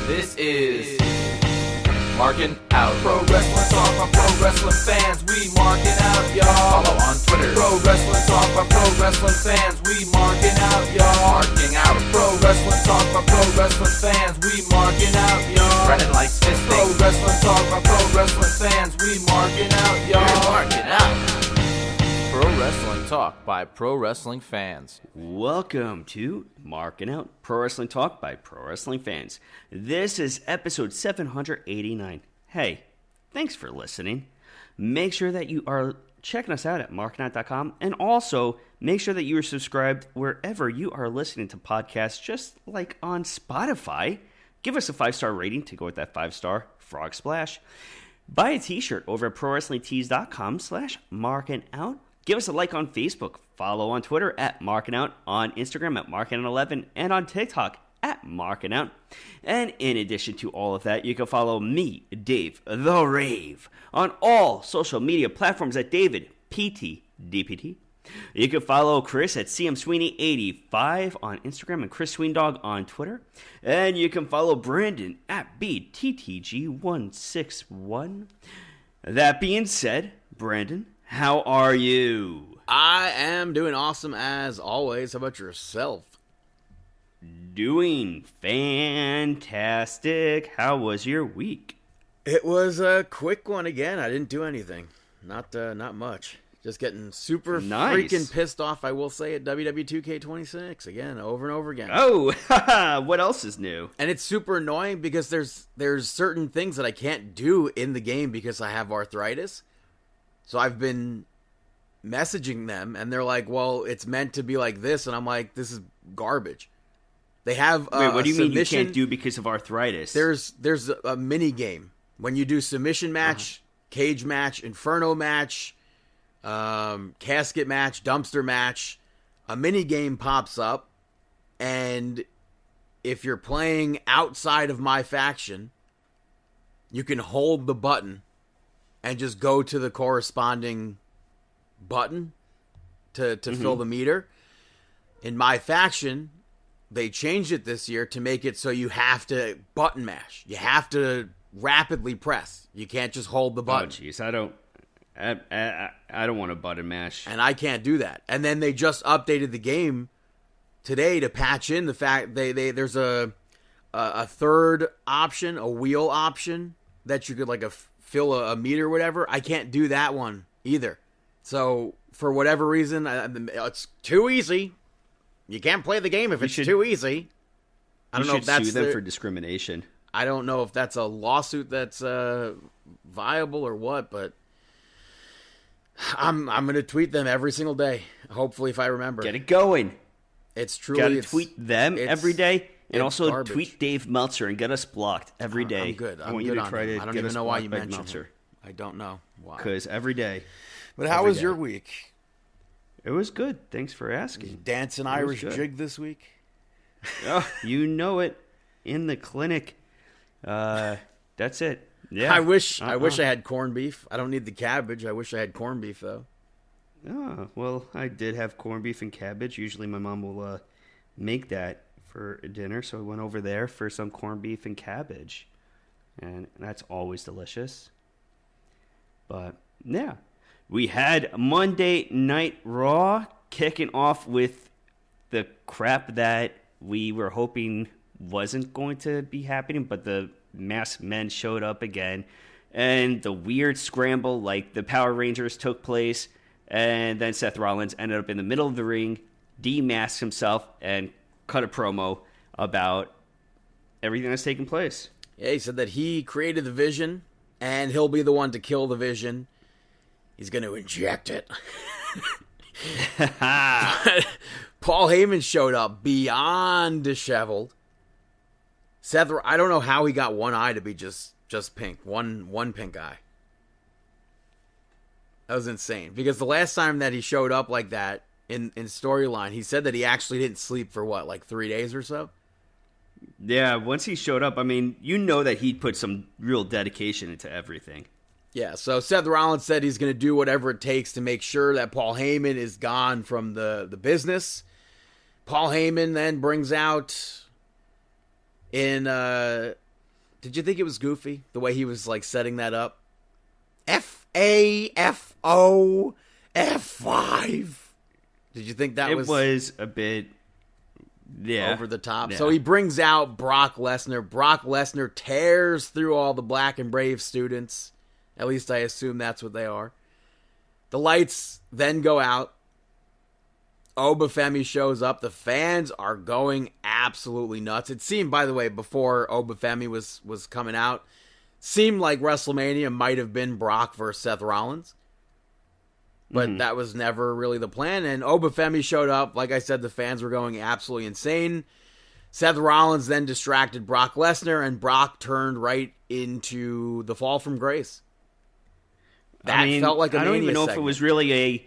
This is Markin Out. Pro Wrestling Talk by Pro Wrestling fans. We marking out, y'all. Follow on Twitter. Pro Wrestling Talk by Pro Wrestling fans. We marking out, y'all. Marking Out. Pro Wrestling Talk by Pro Wrestling fans. We marking out, y'all. Brennan likes fisting. Pro Wrestling Talk by Pro Wrestling fans. We marking out, y'all. We're marking out. Pro Wrestling Talk by Pro Wrestling fans. Welcome to Markin Out, Pro Wrestling Talk by Pro Wrestling fans. This is episode 789. Hey, thanks for listening. Make sure that you are checking us out at markinout.com, and also make sure that you are subscribed wherever you are listening to podcasts, just like on Spotify. Give us a 5-star rating to go with that 5-star frog splash. Buy a t-shirt over at prowrestlingtees.com/markinout. Give us a like on Facebook, follow on Twitter at Markin Out, on Instagram at Markin11, and on TikTok at Markin Out. And in addition to all of that, you can follow me, Dave the Rave, on all social media platforms at David PT DPT. You can follow Chris at CMSweeney85 on Instagram and Chris Sweendog on Twitter. And you can follow Brandon at BTTG161. That being said, Brandon, how are you? I am doing awesome as always. How about yourself? Doing fantastic. How was your week? It was a quick one again. I didn't do anything. Not much. Just getting super freaking pissed off, I will say, at WW2K26 again, over and over again. Oh, what else is new? And it's super annoying because there's certain things that I can't do in the game because I have arthritis. So I've been messaging them, and they're like, well, it's meant to be like this. And I'm like, this is garbage. They have Wait, what do you mean you can't do because of arthritis? There's a mini game. When you do submission match, cage match, inferno match, casket match, dumpster match, a mini game pops up. And if you're playing outside of my faction, you can hold the button and just go to the corresponding button to fill the meter. In my faction, they changed it this year to make it so you have to button mash. You have to rapidly press. You can't just hold the button. Oh, jeez, I don't want to button mash. And I can't do that. And then they just updated the game today to patch in the fact there's a third option, a wheel option that you could fill a meter or whatever. I can't do that one either. So for whatever reason, it's too easy. You can't play the game if it's too easy. I don't know if that's sue them for discrimination. I don't know if that's a lawsuit that's viable or what, but I'm going to tweet them every single day. Hopefully, if I remember. Get it going. It's truly. Got to tweet them every day. And also garbage. Tweet Dave Meltzer and get us blocked every day. I'm good. I want you to try to I don't get even us know why you by mentioned Meltzer. him. I don't know why. Because every day. But how was your week? It was good. Thanks for asking. Dancing Irish jig this week? Oh, you know it. In the clinic. That's it. Yeah. I wish I had corned beef. I don't need the cabbage. I wish I had corned beef, though. Oh, well, I did have corned beef and cabbage. Usually my mom will make that for dinner, so I went over there for some corned beef and cabbage. And that's always delicious. But, yeah. We had Monday Night Raw kicking off with the crap that we were hoping wasn't going to be happening, but the masked men showed up again. And the weird scramble like the Power Rangers took place. And then Seth Rollins ended up in the middle of the ring, demasked himself, and cut a promo about everything that's taking place. Yeah, he said that he created the Vision, and he'll be the one to kill the Vision. He's going to inject it. Paul Heyman showed up beyond disheveled. Seth, I don't know how he got one eye to be just pink. One pink eye. That was insane. Because the last time that he showed up like that in storyline, he said that he actually didn't sleep for 3 days or so? Yeah, once he showed up, I mean, you know that he'd put some real dedication into everything. Yeah, so Seth Rollins said he's going to do whatever it takes to make sure that Paul Heyman is gone from the business. Paul Heyman then brings out in Did you think it was goofy the way he was like setting that up? FAFO F5. Did you think that was a bit over the top? Yeah. So he brings out Brock Lesnar. Brock Lesnar tears through all the Black and Brave students. At least I assume that's what they are. The lights then go out. Obafemi shows up. The fans are going absolutely nuts. It seemed, by the way, before Obafemi was coming out, seemed like WrestleMania might have been Brock versus Seth Rollins. But that was never really the plan. And Obafemi showed up. Like I said, the fans were going absolutely insane. Seth Rollins then distracted Brock Lesnar, and Brock turned right into the fall from grace. That felt like a Mania I don't even know segment. if it was really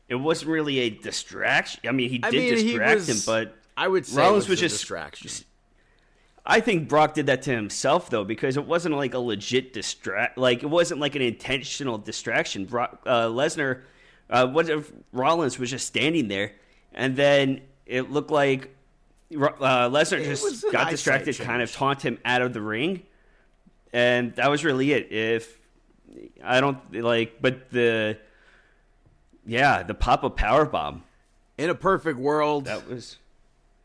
it wasn't really a distraction. I mean, he did distract him, but I would say Rollins it was just a distraction. I think Brock did that to himself, though, because it wasn't like a legit it wasn't like an intentional distraction. Lesnar, Rollins was just standing there, and then it looked like Lesnar just got distracted, kind of taunt him out of the ring, and that was really it. The pop-up powerbomb. In a perfect world,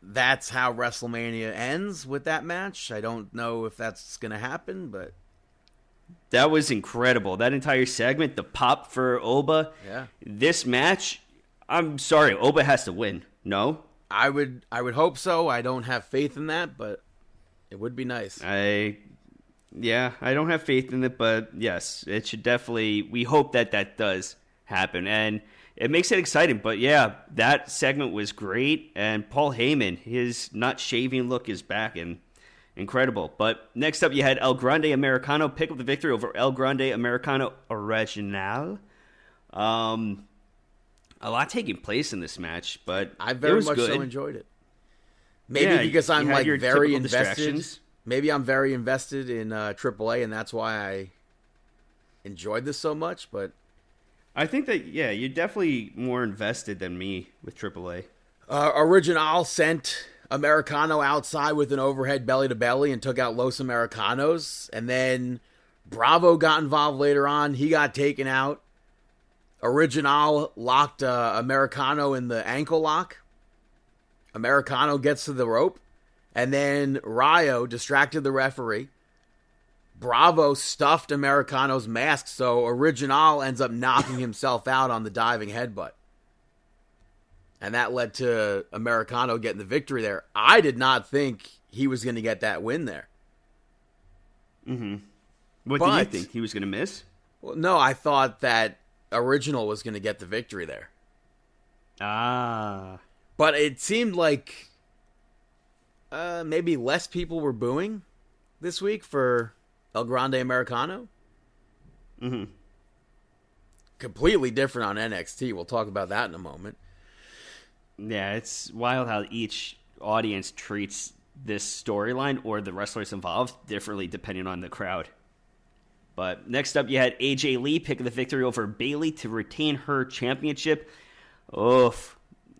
that's how WrestleMania ends with that match. I don't know if that's going to happen, but that was incredible. That entire segment, the pop for Oba. Yeah. This match, I'm sorry, Oba has to win. No? I would hope so. I don't have faith in that, but it would be nice. I don't have faith in it, but yes, it should definitely, we hope that does happen, and it makes it exciting. But yeah, that segment was great, and Paul Heyman, his not shaving look is back, and incredible. But next up, you had El Grande Americano pick up the victory over El Grande Americano Original. A lot taking place in this match, but I very much good. So enjoyed it. Maybe because I'm like very invested. Maybe I'm very invested in AAA, and that's why I enjoyed this so much. But I think that, you're definitely more invested than me with AAA. Original sent Americano outside with an overhead belly-to-belly and took out Los Americanos. And then Bravo got involved later on. He got taken out. Original locked Americano in the ankle lock. Americano gets to the rope. And then Rayo distracted the referee. Bravo stuffed Americano's mask, so Original ends up knocking himself out on the diving headbutt. And that led to Americano getting the victory there. I did not think he was going to get that win there. Mm-hmm. What did you think? He was going to miss? Well, no, I thought that Original was going to get the victory there. Ah. But it seemed like maybe less people were booing this week for El Grande Americano. Mm-hmm. Completely different on NXT. We'll talk about that in a moment. Yeah, it's wild how each audience treats this storyline or the wrestlers involved differently depending on the crowd. But next up, you had AJ Lee picking the victory over Bayley to retain her championship. Oof.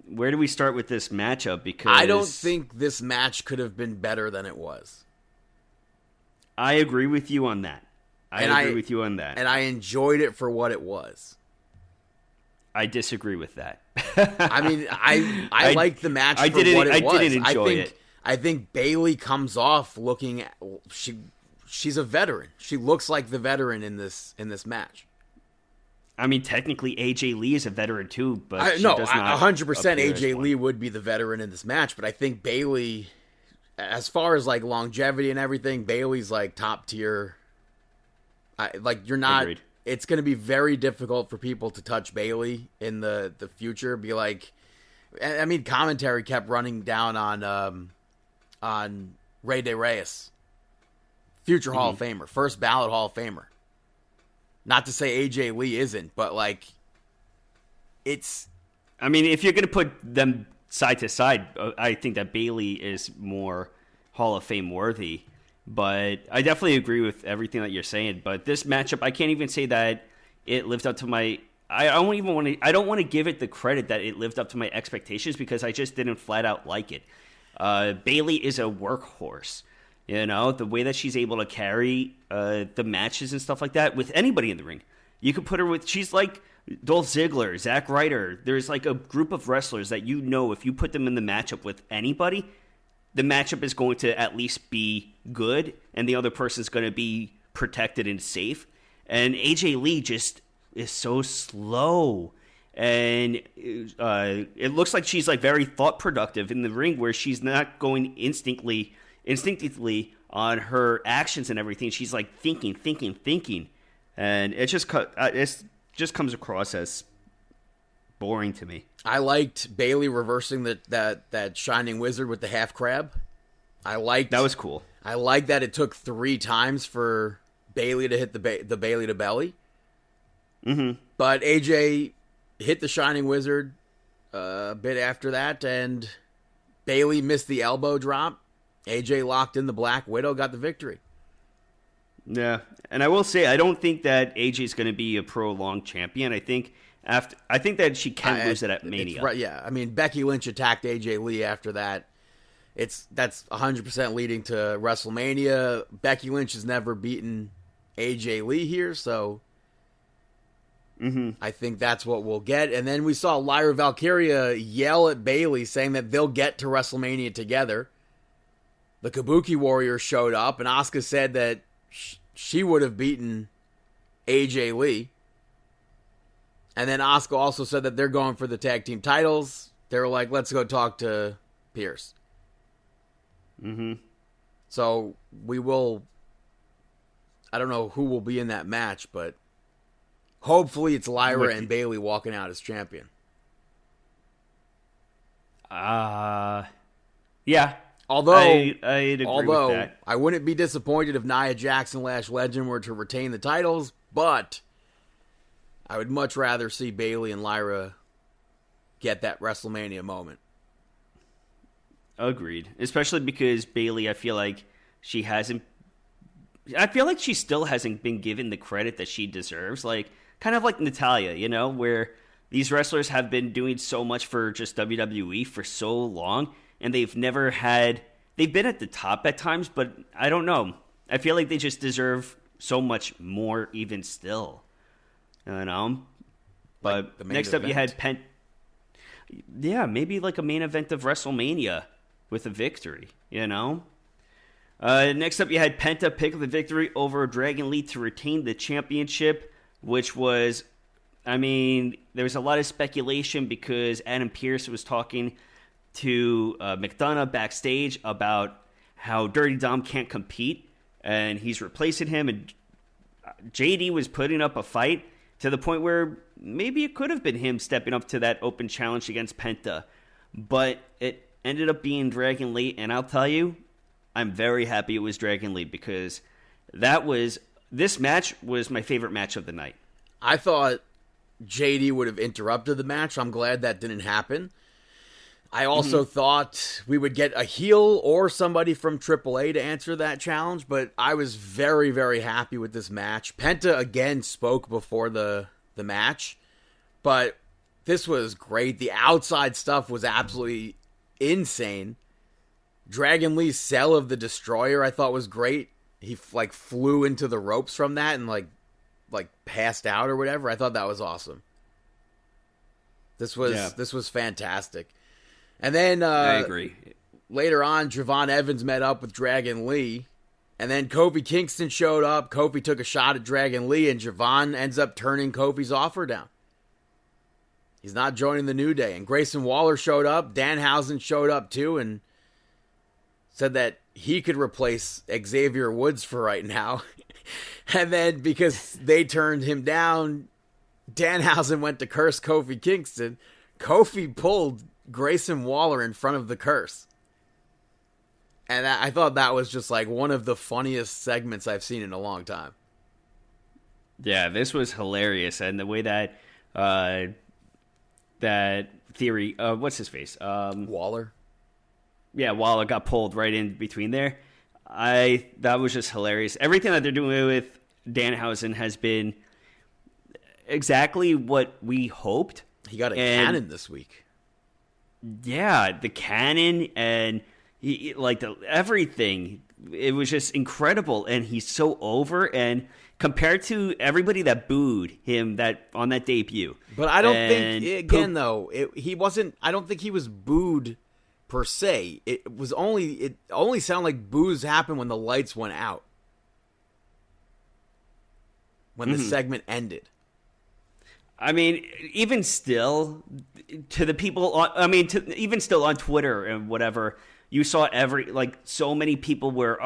Where do we start with this matchup? Because I don't think this match could have been better than it was. I agree with you on that. I agree with you on that. And I enjoyed it for what it was. I disagree with that. I mean, I liked the match for what it was. I didn't enjoy it. I think Bayley comes off looking at, she's a veteran. She looks like the veteran in this match. I mean, technically AJ Lee is a veteran too, but 100% AJ Lee would be the veteran in this match. But I think Bayley, as far as like longevity and everything, Bayley's like top tier. You're not. Agreed. It's going to be very difficult for people to touch Bayley in the future. Be like, I mean, commentary kept running down on Rey de Reyes, future Hall of Famer, first ballot Hall of Famer. Not to say AJ Lee isn't, but like, it's. I mean, if you're going to put them side to side, I think that Bayley is more Hall of Fame worthy. But I definitely agree with everything that you're saying. But this matchup, I can't even say that it lived up to my. I don't want to give it the credit that it lived up to my expectations because I just didn't flat out like it. Bayley is a workhorse, You know, the way that she's able to carry the matches and stuff like that with anybody in the ring. You could put her with, she's like Dolph Ziggler, Zack Ryder. There's like a group of wrestlers that you know if you put them in the matchup with anybody, the matchup is going to at least be good and the other person's going to be protected and safe. And AJ Lee just is so slow. And it looks like she's like very thought productive in the ring where she's not going instinctively on her actions and everything. She's like thinking. And it just comes across as boring to me. I liked Bayley reversing that Shining Wizard with the half crab. That was cool. I liked that it took 3 times for Bayley to hit the Bayley to belly. Mm-hmm. But AJ hit the Shining Wizard a bit after that, and Bayley missed the elbow drop. AJ locked in the Black Widow, got the victory. Yeah, and I will say I don't think that AJ's going to be a prolonged champion. I think that she can lose it at Mania. Right? Yeah, I mean Becky Lynch attacked AJ Lee after that. That's 100% leading to WrestleMania. Becky Lynch has never beaten AJ Lee here, so I think that's what we'll get. And then we saw Lyra Valkyria yell at Bayley saying that they'll get to WrestleMania together. The Kabuki Warriors showed up, and Asuka said that she would have beaten AJ Lee. And then Asuka also said that they're going for the tag team titles. They were like, let's go talk to Pierce. Mm-hmm. So we will... I don't know who will be in that match, but hopefully it's Lyra and Bayley walking out as champion. Yeah. Although I'd agree with that. I wouldn't be disappointed if Nia Jackson Lash Legend were to retain the titles, but I would much rather see Bayley and Lyra get that WrestleMania moment. Agreed. Especially because Bayley, I feel like she still hasn't been given the credit that she deserves. Like, kind of like Natalya, you know, where these wrestlers have been doing so much for just WWE for so long, and they've been at the top at times, but I don't know. I feel like they just deserve so much more even still. You know? But like next up you had maybe like a main event of WrestleMania with a victory, you know? Next up, you had Penta pick up the victory over Dragon Lee to retain the championship, which was, I mean, there was a lot of speculation because Adam Pearce was talking to McDonough backstage about how Dirty Dom can't compete, and he's replacing him, and JD was putting up a fight to the point where maybe it could have been him stepping up to that open challenge against Penta, but it ended up being Dragon Lee, and I'll tell you, I'm very happy it was Dragon Lee because this match was my favorite match of the night. I thought JD would have interrupted the match. I'm glad that didn't happen. I also thought we would get a heel or somebody from AAA to answer that challenge, but I was very, very happy with this match. Penta again spoke before the match, but this was great. The outside stuff was absolutely insane. Dragon Lee's sell of the Destroyer I thought was great. He flew into the ropes from that and like passed out or whatever. I thought that was awesome. This was fantastic. And then I agree. Later on, Javon Evans met up with Dragon Lee, and then Kofi Kingston showed up. Kofi took a shot at Dragon Lee, and Javon ends up turning Kofi's offer down. He's not joining the New Day. And Grayson Waller showed up. Danhausen showed up too, and said that he could replace Xavier Woods for right now. And then because they turned him down, Danhausen went to curse Kofi Kingston. Kofi pulled Grayson Waller in front of the curse. And I thought that was just like one of the funniest segments I've seen in a long time. Yeah, this was hilarious. And the way that that Theory, what's his face? Waller. Yeah, Waller got pulled right in between there. That was just hilarious. Everything that they're doing with Danhausen has been exactly what we hoped. He got a cannon this week. Yeah, the cannon and everything. it was just incredible, and he's so over. And compared to everybody that booed him on that debut, but I don't think again though he wasn't. I don't think he was booed per se. It only sounded like boos happened when the lights went out, when the segment ended. I mean, even still, to the people, even still on Twitter and whatever, you saw so many people were,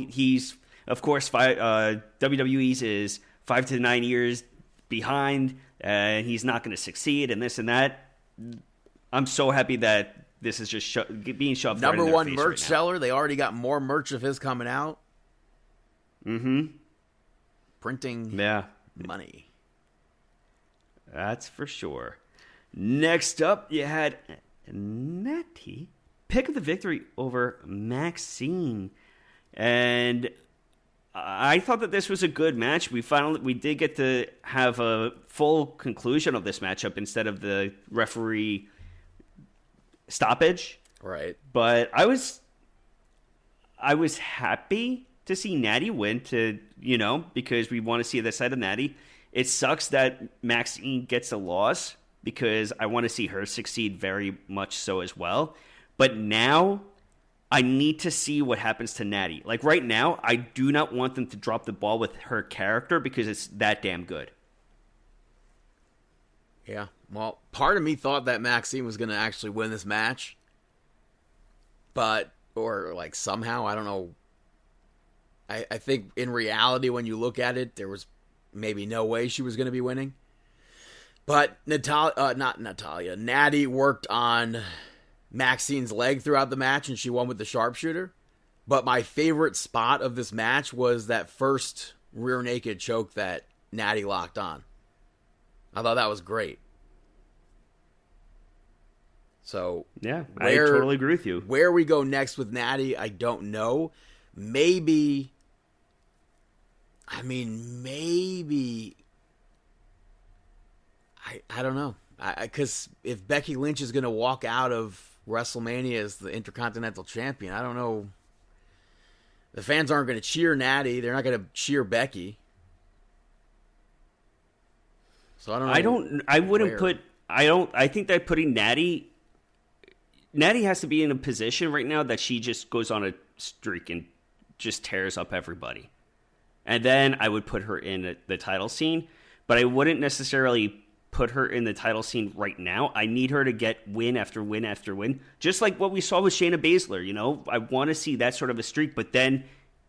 he's, of course, WWE's is 5 to 9 years behind, and he's not going to succeed, and this and that. I'm so happy that this is just being shoved right in their #1 face merch right now. seller. They already got more merch of his coming out. Mm-hmm. Printing money. That's for sure. Next up, you had Natty pick up the victory over Maxine. And I thought that this was a good match. We did get to have a full conclusion of this matchup instead of the referee stoppage. Right. But I was happy to see Natty win because we want to see the side of Natty. It sucks that Maxine gets a loss because I want to see her succeed very much so as well. But now I need to see what happens to Natty. Like right now, I do not want them to drop the ball with her character because it's that damn good. Yeah. Well, part of me thought that Maxine was going to actually win this match. Somehow, I don't know. I think in reality, when you look at it, there was maybe no way she was going to be winning. But Natty worked on Maxine's leg throughout the match, and she won with the sharpshooter. But my favorite spot of this match was that first rear naked choke that Natty locked on. I thought that was great. So yeah, I totally agree with you. Where we go next with Natty, I don't know. Maybe. I don't know. Because if Becky Lynch is going to walk out of WrestleMania as the Intercontinental Champion, I don't know. The fans aren't going to cheer Natty. They're not going to cheer Becky. So I don't know. I think that putting Natty has to be in a position right now that she just goes on a streak and just tears up everybody. And then I would put her in the title scene, but I wouldn't necessarily put her in the title scene right now. I need her to get win after win after win, just like what we saw with Shayna Baszler. I want to see that sort of a streak, but then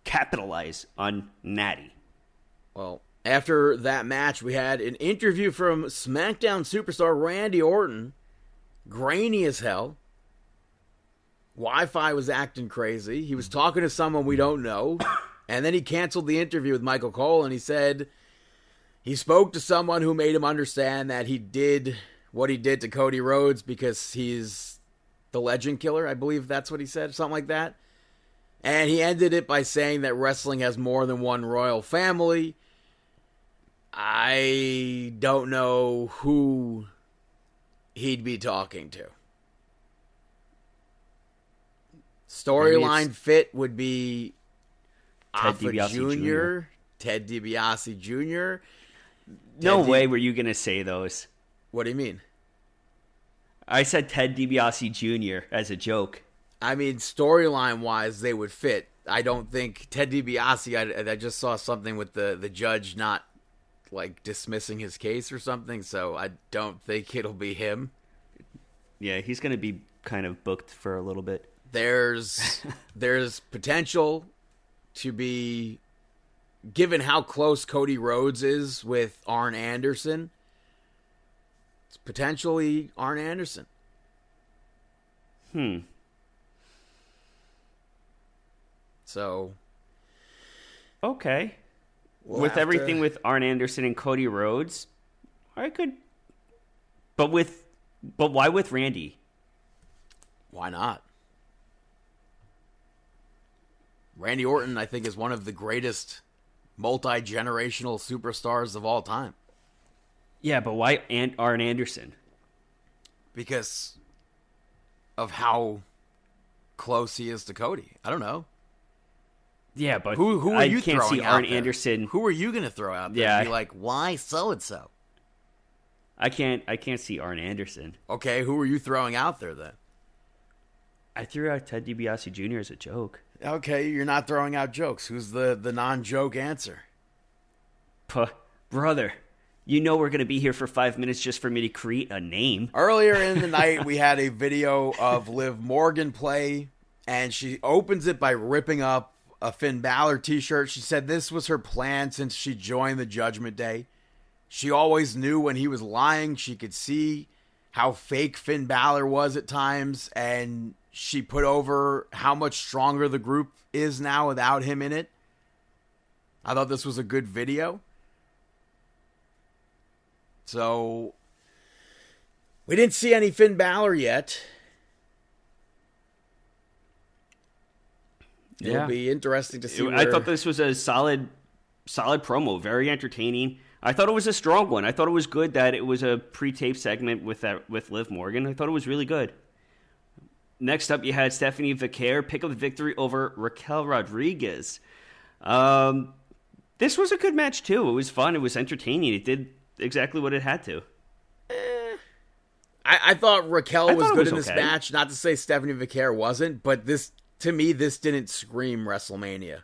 capitalize on Natty. Well, after that match, we had an interview from SmackDown superstar Randy Orton, grainy as hell. Wi-Fi was acting crazy. He was talking to someone we don't know. And then he canceled the interview with Michael Cole, and he said he spoke to someone who made him understand that he did what he did to Cody Rhodes because he's the legend killer. I believe that's what he said, something like that. And he ended it by saying that wrestling has more than one royal family. I don't know who he'd be talking to. Storyline fit would be Alpha Jr., Ted DiBiase Jr. No way were you going to say those. What do you mean? I said Ted DiBiase Jr. as a joke. I mean, storyline-wise, they would fit. I don't think Ted DiBiase, I just saw something with the judge not, dismissing his case or something, so I don't think it'll be him. Yeah, he's going to be kind of booked for a little bit. There's potential to be, given how close Cody Rhodes is with Arn Anderson, it's potentially Arn Anderson. So. Okay. With everything with Arn Anderson and Cody Rhodes, I could. But why with Randy? Why not? Randy Orton, I think, is one of the greatest multi-generational superstars of all time. Yeah, but why Arn Anderson? Because of how close he is to Cody. I don't know. Yeah, but Who are I you can't throwing see out Arn there? Anderson. Who are you going to throw out there? Yeah. And be like, why so and so? I can't see Arn Anderson. Okay, who are you throwing out there then? I threw out Ted DiBiase Jr. as a joke. Okay, you're not throwing out jokes. Who's the non-joke answer? Puh, brother, you know we're going to be here for 5 minutes just for me to create a name. Earlier in the night, we had a video of Liv Morgan play, and she opens it by ripping up a Finn Balor t-shirt. She said this was her plan since she joined the Judgment Day. She always knew when he was lying. She could see how fake Finn Balor was at times, and she put over how much stronger the group is now without him in it. I thought this was a good video. So, we didn't see any Finn Balor yet. It'll be interesting to see. I thought this was a solid promo, very entertaining. I thought it was a strong one. I thought it was good that it was a pre-tape segment with Liv Morgan. I thought it was really good. Next up, you had Stephanie Vaquer pick up the victory over Raquel Rodriguez. This was a good match too. It was fun. It was entertaining. It did exactly what it had to. I thought Raquel was good in this okay. match. Not to say Stephanie Vaquer wasn't, but this, to me, this didn't scream WrestleMania.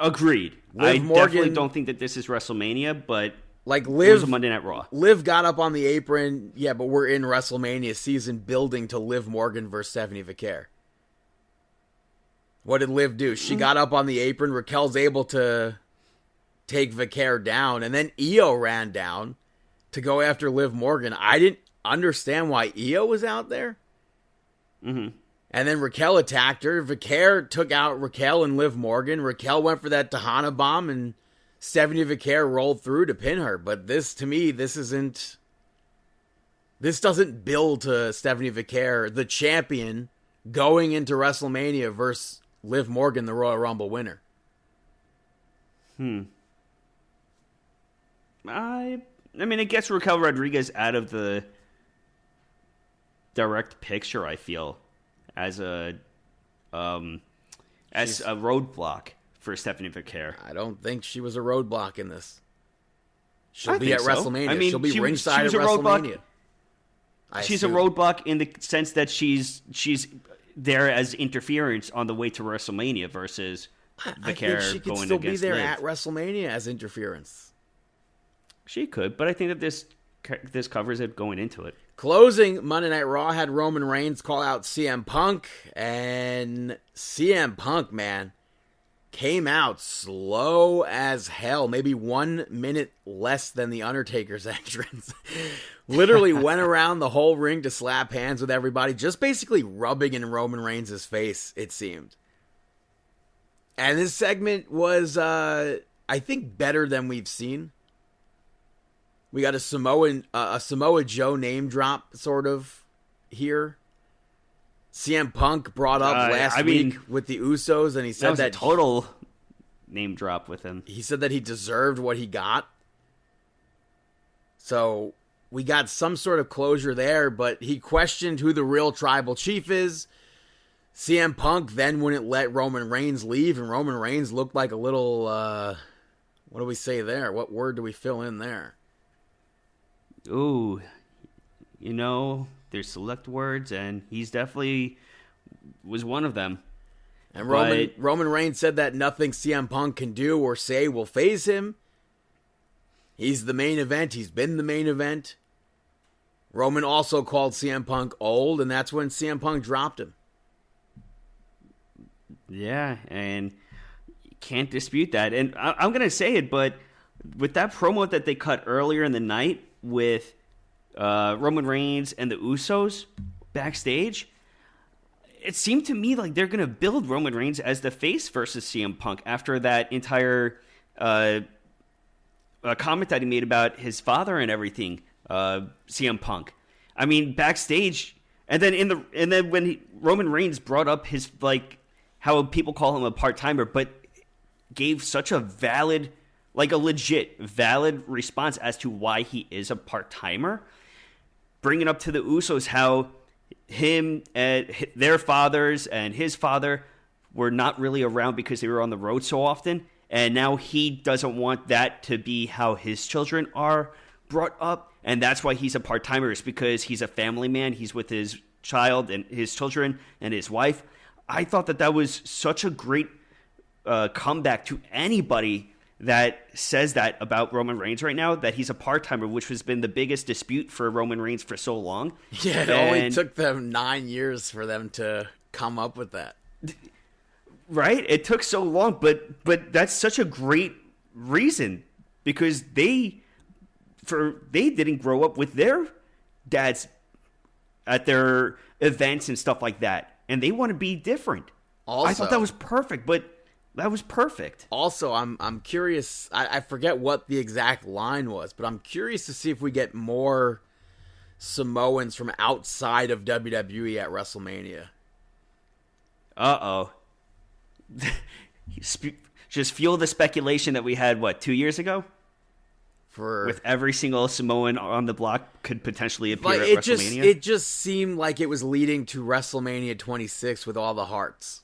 Agreed. Liv I Morgan, definitely don't think that this is WrestleMania, but like it was a Liv, Monday Night Raw. Liv got up on the apron. Yeah, but we're in WrestleMania season building to Liv Morgan versus Stephanie Vaquer. What did Liv do? She got up on the apron. Raquel's able to take Vaquer down, and then Io ran down to go after Liv Morgan. I didn't understand why Io was out there. Mm-hmm. And then Raquel attacked her. Vaquer took out Raquel and Liv Morgan. Raquel went for that Tejana bomb, and Stephanie Vaquer rolled through to pin her. But this, to me, this doesn't build to Stephanie Vaquer, the champion, going into WrestleMania versus Liv Morgan, the Royal Rumble winner. I mean, it gets Raquel Rodriguez out of the direct picture, I feel, as a roadblock for Stephanie Vaquer. I don't think she was a roadblock in this. She'll be think at so. WrestleMania. I mean, she'll be she ringside was at a roadblock. WrestleMania. She's a roadblock in the sense that she's there as interference on the way to WrestleMania versus Vaquer I think she could going still be against there Liv. at WrestleMania as interference. She could, but I think that this covers it going into it. Closing Monday Night Raw had Roman Reigns call out CM Punk, and CM Punk, man, came out slow as hell. Maybe 1 minute less than The Undertaker's entrance. Literally went around the whole ring to slap hands with everybody, just basically rubbing in Roman Reigns' face, it seemed. And this segment was, I think, better than we've seen. We got a Samoa Joe name drop, sort of, here. CM Punk brought up last week with the Usos, and he said that was a total name drop with him. He said that he deserved what he got. So we got some sort of closure there, but he questioned who the real tribal chief is. CM Punk then wouldn't let Roman Reigns leave, and Roman Reigns looked like a little, what do we say there? What word do we fill in there? Ooh, there's select words, and he's definitely was one of them. And Roman Reigns said that nothing CM Punk can do or say will faze him. He's the main event. He's been the main event. Roman also called CM Punk old, and that's when CM Punk dropped him. Yeah, and you can't dispute that. And I'm going to say it, but with that promo that they cut earlier in the night with Roman Reigns and the Usos backstage, it seemed to me like they're going to build Roman Reigns as the face versus CM Punk after that entire comment that he made about his father and everything, CM Punk. I mean, backstage, and then when Roman Reigns brought up his, like, how people call him a part-timer, but gave such a valid, like a legit valid response as to why he is a part-timer, bringing up to the Usos how him and their fathers and his father were not really around because they were on the road so often. And now he doesn't want that to be how his children are brought up. And that's why he's a part-timer, is because he's a family man. He's with his child and his children and his wife. I thought that was such a great comeback to anybody that says that about Roman Reigns right now, that he's a part-timer, which has been the biggest dispute for Roman Reigns for so long. Yeah, it only took them 9 years for them to come up with that. Right? It took so long, but that's such a great reason, because they didn't grow up with their dads at their events and stuff like that, and they want to be different. Also, I thought that was perfect, but that was perfect. Also, I'm curious. I forget what the exact line was, but I'm curious to see if we get more Samoans from outside of WWE at WrestleMania. Uh-oh. Just fuel the speculation that we had, 2 years ago? With every single Samoan on the block could potentially appear at WrestleMania? It just seemed like it was leading to WrestleMania 26 with all the hearts.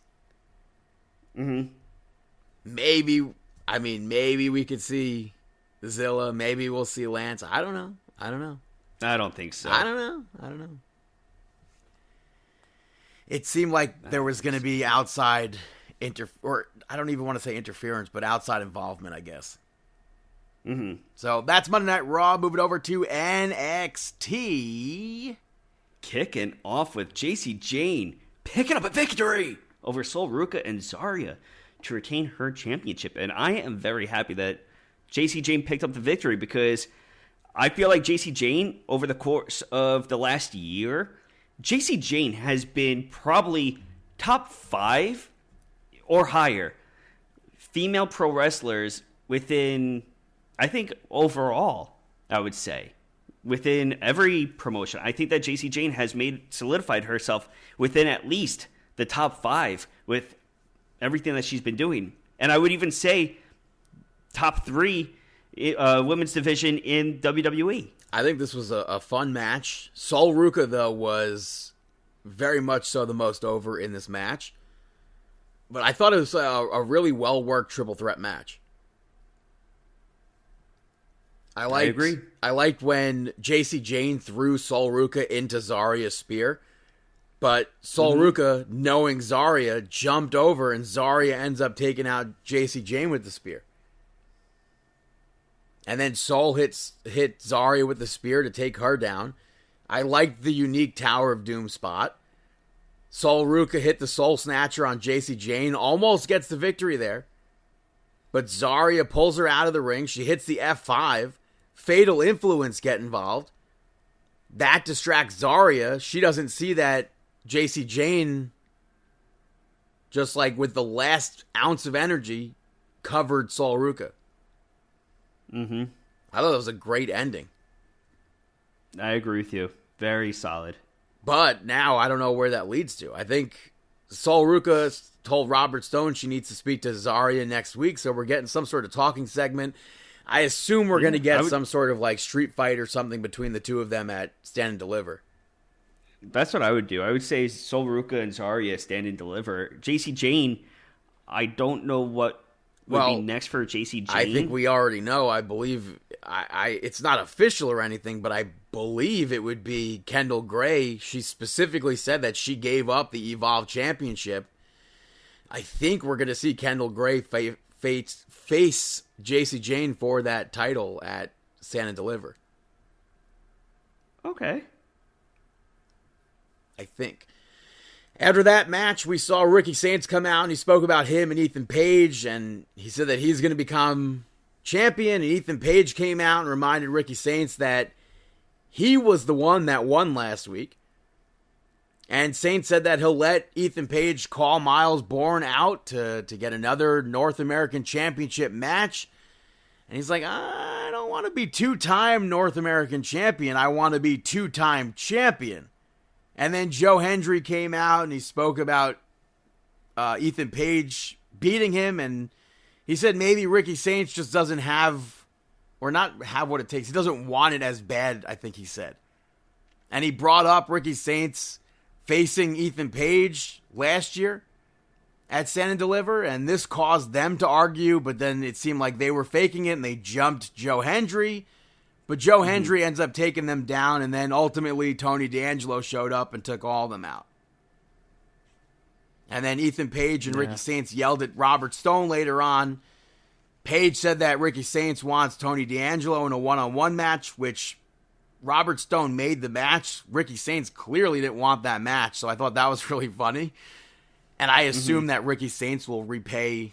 Mm-hmm. Maybe we could see Zilla. Maybe we'll see Lance. I don't know. I don't think so. I don't know. It seemed like there was going to be outside or I don't even want to say interference, but outside involvement, I guess. Mm-hmm. So that's Monday Night Raw. Moving over to NXT. Kicking off with JC Jane picking up a victory over Sol Ruca and Zarya to retain her championship. And I am very happy that JC Jane picked up the victory, because I feel like JC Jane, over the course of the last year, JC Jane has been probably top 5 or higher female pro wrestlers within, I think overall, I would say, within every promotion. I think that JC Jane has solidified herself within at least the top 5 with everything that she's been doing. And I would even say top 3 women's division in WWE. I think this was a fun match. Sol Ruca, though, was very much so the most over in this match. But I thought it was a really well-worked triple threat match. I agree. I liked when JC Jane threw Sol Ruca into Zarya's spear. But Sol Ruca, knowing Zarya, jumped over, and Zarya ends up taking out JC Jane with the spear. And then Sol hit Zarya with the spear to take her down. I liked the unique Tower of Doom spot. Sol Ruca hit the Soul Snatcher on JC Jane, almost gets the victory there. But Zarya pulls her out of the ring. She hits the F5. Fatal Influence get involved. That distracts Zarya. She doesn't see that JC Jane, just like with the last ounce of energy, covered Sol Ruca. Mm-hmm. I thought that was a great ending. I agree with you. Very solid. But now I don't know where that leads to. I think Sol Ruca told Robert Stone she needs to speak to Zarya next week, so we're getting some sort of talking segment. I assume we're going to get some sort of like street fight or something between the two of them at Stand and Deliver. That's what I would do. I would say Sol Ruca and Zarya Stand and Deliver. JC Jane, I don't know what would be next for JC Jane. I think we already know. I believe it's not official or anything, but I believe it would be Kendall Gray. She specifically said that she gave up the Evolve Championship. I think we're going to see Kendall Gray face JC Jane for that title at Stand and Deliver. Okay. I think. After that match, we saw Ricky Saints come out, and he spoke about him and Ethan Page, and he said that he's going to become champion, and Ethan Page came out and reminded Ricky Saints that he was the one that won last week. And Saints said that he'll let Ethan Page call Miles Bourne out to get another North American Championship match. And he's like, I don't want to be two-time North American champion. I want to be two-time champion. And then Joe Hendry came out and he spoke about Ethan Page beating him. And he said maybe Ricky Saints just doesn't have, or not have what it takes. He doesn't want it as bad, I think he said. And he brought up Ricky Saints facing Ethan Page last year. at Stand and Deliver, and this caused them to argue, but then it seemed like they were faking it, and they jumped Joe Hendry. But Joe Hendry ends up taking them down, and then ultimately Tony D'Angelo showed up and took all of them out. And then Ethan Page and Ricky Saints yelled at Robert Stone later on. Page said that Ricky Saints wants Tony D'Angelo in a one-on-one match, which Robert Stone made the match. Ricky Saints clearly didn't want that match, so I thought that was really funny. And I assume that Ricky Saints will repay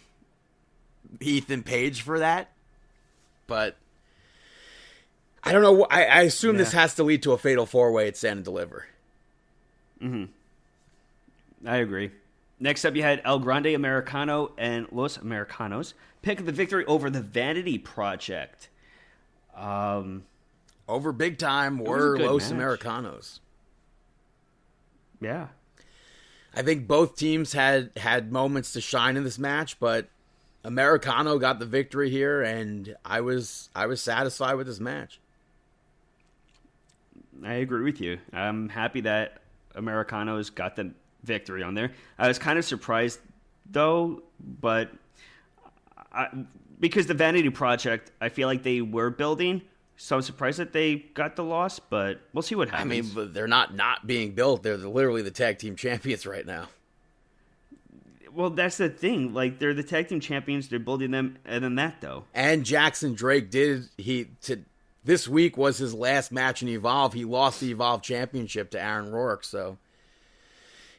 Ethan Page for that. But I don't know. I assume this has to lead to a fatal four-way at Stand and Deliver. I agree. Next up, you had El Grande Americano and Los Americanos pick the victory over the Vanity Project. Over big time were Los Americanos. Yeah. I think both teams had moments to shine in this match, but Americano got the victory here, and I was satisfied with this match. I agree with you. I'm happy that Americanos got the victory on there. I was kind of surprised, though, but because the Vanity Project, I feel like they were building, so I'm surprised that they got the loss, but we'll see what happens. I mean, but they're not being built. They're literally the tag team champions right now. Well, that's the thing. Like, they're the tag team champions. They're building them, and then that, though. And Jackson Drake this week was his last match in Evolve. He lost the Evolve Championship to Aaron Rourke, so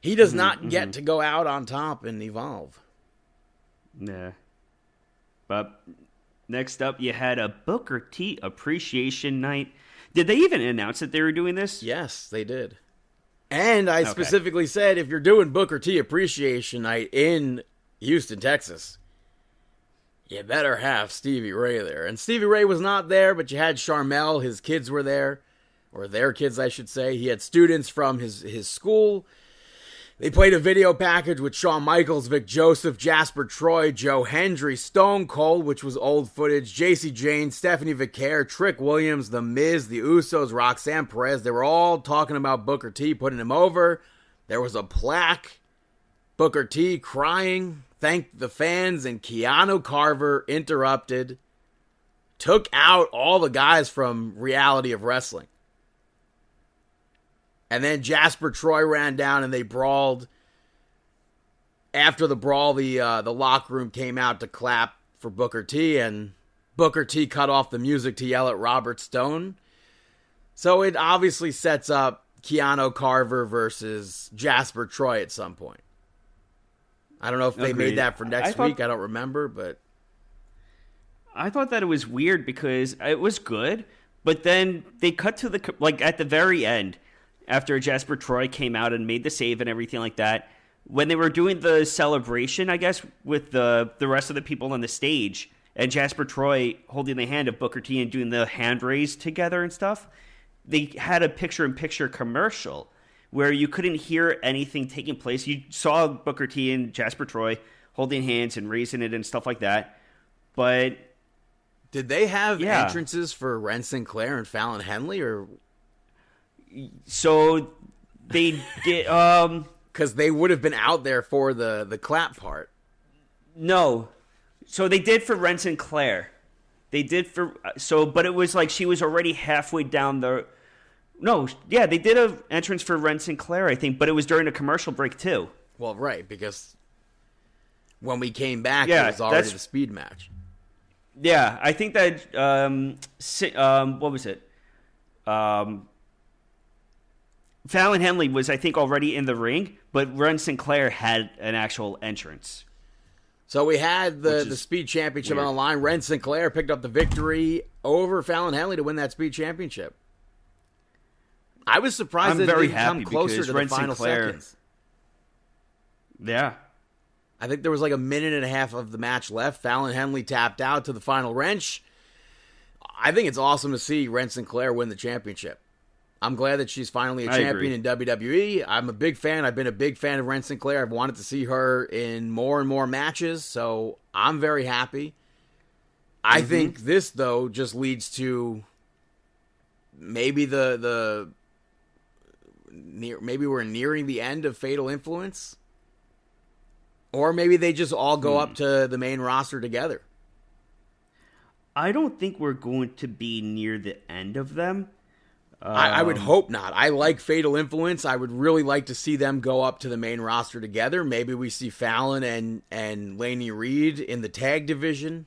he does not get to go out on top in Evolve. Yeah. But next up, you had a Booker T Appreciation Night. Did they even announce that they were doing this? Yes, they did. And I specifically said, if you're doing Booker T Appreciation Night in Houston, Texas, you better have Stevie Ray there. And Stevie Ray was not there, but you had Charmel. His kids were there. Or their kids, I should say. He had students from his school. They played a video package with Shawn Michaels, Vic Joseph, Jasper Troy, Joe Hendry, Stone Cold, which was old footage, JC Jane, Stephanie Vicaire, Trick Williams, The Miz, The Usos, Roxanne Perez. They were all talking about Booker T, putting him over. There was a plaque. Booker T crying, thanked the fans, and Keanu Carver interrupted, took out all the guys from Reality of Wrestling. And then Jasper Troy ran down and they brawled. After the brawl, the locker room came out to clap for Booker T, and Booker T cut off the music to yell at Robert Stone. So it obviously sets up Keanu Carver versus Jasper Troy at some point. I don't know if they made that for next week. I don't remember, but I thought that it was weird because it was good, but then they cut to at the very end, after Jasper Troy came out and made the save and everything like that, when they were doing the celebration, I guess, with the rest of the people on the stage, and Jasper Troy holding the hand of Booker T and doing the hand raise together and stuff, they had a picture-in-picture commercial where you couldn't hear anything taking place. You saw Booker T and Jasper Troy holding hands and raising it and stuff like that, but did they have entrances for Ren Sinclair and Fallon Henley, or? So they did, because they would have been out there for the clap part. No, so they did for Ren Sinclair. They did but it was like she was already halfway down the. No, yeah, they did an entrance for Ren Sinclair, I think, but it was during a commercial break too. Well, right, because when we came back, it was already the speed match. Yeah, I think that what was it? Fallon Henley was, I think, already in the ring, but Ren Sinclair had an actual entrance. So we had the Speed Championship on the line. Ren Sinclair picked up the victory over Fallon Henley to win that Speed Championship. I was surprised that it didn't come closer to the final seconds. Yeah. I think there was like a minute and a half of the match left. Fallon Henley tapped out to the final wrench. I think it's awesome to see Ren Sinclair win the championship. I'm glad that she's finally a champion in WWE. I'm a big fan. I've been a big fan of Ren Sinclair. I've wanted to see her in more and more matches, so I'm very happy. I think this, though, just leads to maybe maybe we're nearing the end of Fatal Influence. Or maybe they just all go up to the main roster together. I don't think we're going to be near the end of them. I would hope not. I like Fatal Influence. I would really like to see them go up to the main roster together. Maybe we see Fallon and Laney Reed in the tag division.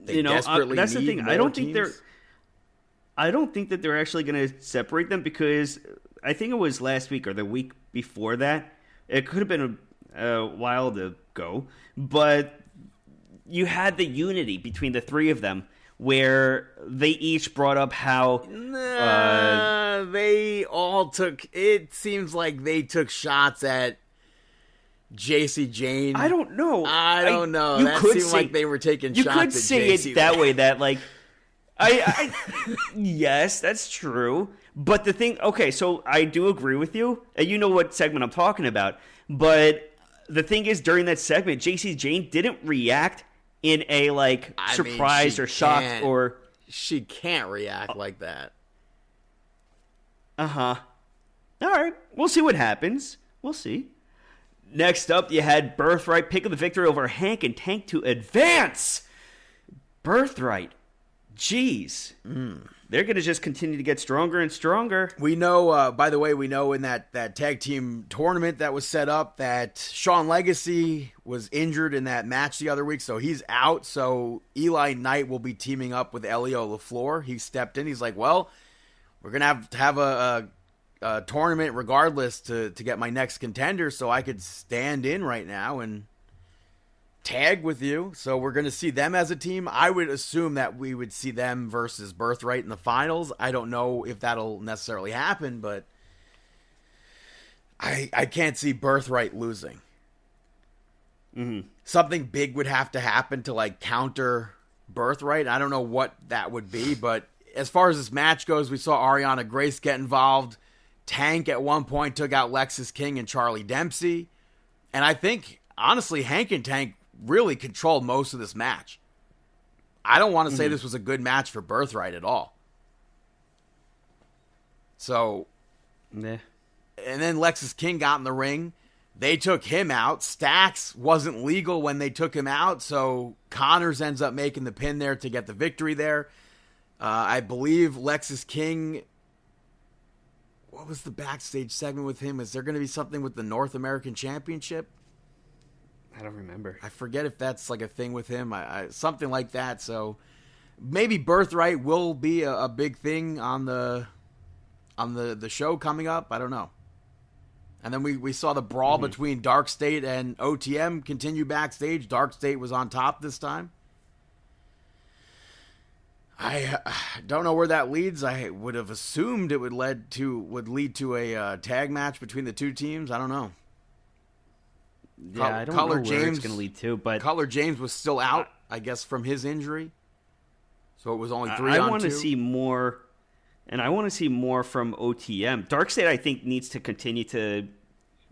They desperately that's need the thing. more I don't think that they're actually going to separate them, because I think it was last week or the week before that. It could have been a while ago, but you had the unity between the three of them, where they each brought up how they all took. It seems like they took shots at JC Jane. I don't know. I don't know. You That could seemed say, like they were taking shots at You could say JC. it that way. That like, I yes, that's true. But the thing, okay, so I do agree with you, and you know what segment I'm talking about. But the thing is, during that segment, JC Jane didn't react in a surprise or shock or. She can't react like that. All right, we'll see what happens. We'll see. Next up, you had Birthright pick up the victory over Hank and Tank to advance. Birthright, jeez, they're gonna just continue to get stronger and stronger. We know, by the way, in that tag team tournament that was set up that Shawn Legacy was injured in that match the other week, so he's out. So Eli Knight will be teaming up with Elio LaFleur. He stepped in. He's like, well, we're going to have a tournament regardless to get my next contender, so I could stand in right now and tag with you. So we're going to see them as a team. I would assume that we would see them versus Birthright in the finals. I don't know if that'll necessarily happen, but I can't see Birthright losing. Something big would have to happen to counter Birthright. I don't know what that would be, but as far as this match goes, we saw Ariana Grace get involved. Tank at one point took out Lexis King and Charlie Dempsey. And I think, honestly, Hank and Tank really controlled most of this match. I don't want to say this was a good match for Birthright at all. So, Yeah. And then Lexis King got in the ring. They took him out. Stacks wasn't legal when they took him out, so Connors ends up making the pin there to get the victory there. I believe Lexis King... What was the backstage segment with him? Is there going to be something with the North American Championship? I don't remember. I forget if that's a thing with him. Something like that. So maybe Birthright will be a big thing on the show coming up. I don't know. And then we saw the brawl between Dark State and OTM continue backstage. Dark State was on top this time. I don't know where that leads. I would have assumed it would lead to a tag match between the two teams. I don't know. Yeah, I don't know where it's going to lead to, but Cutler James was still out, I guess, from his injury. So it was only 3-on-2. I want to see more, and I want to see more from OTM. Dark State, I think, needs to continue to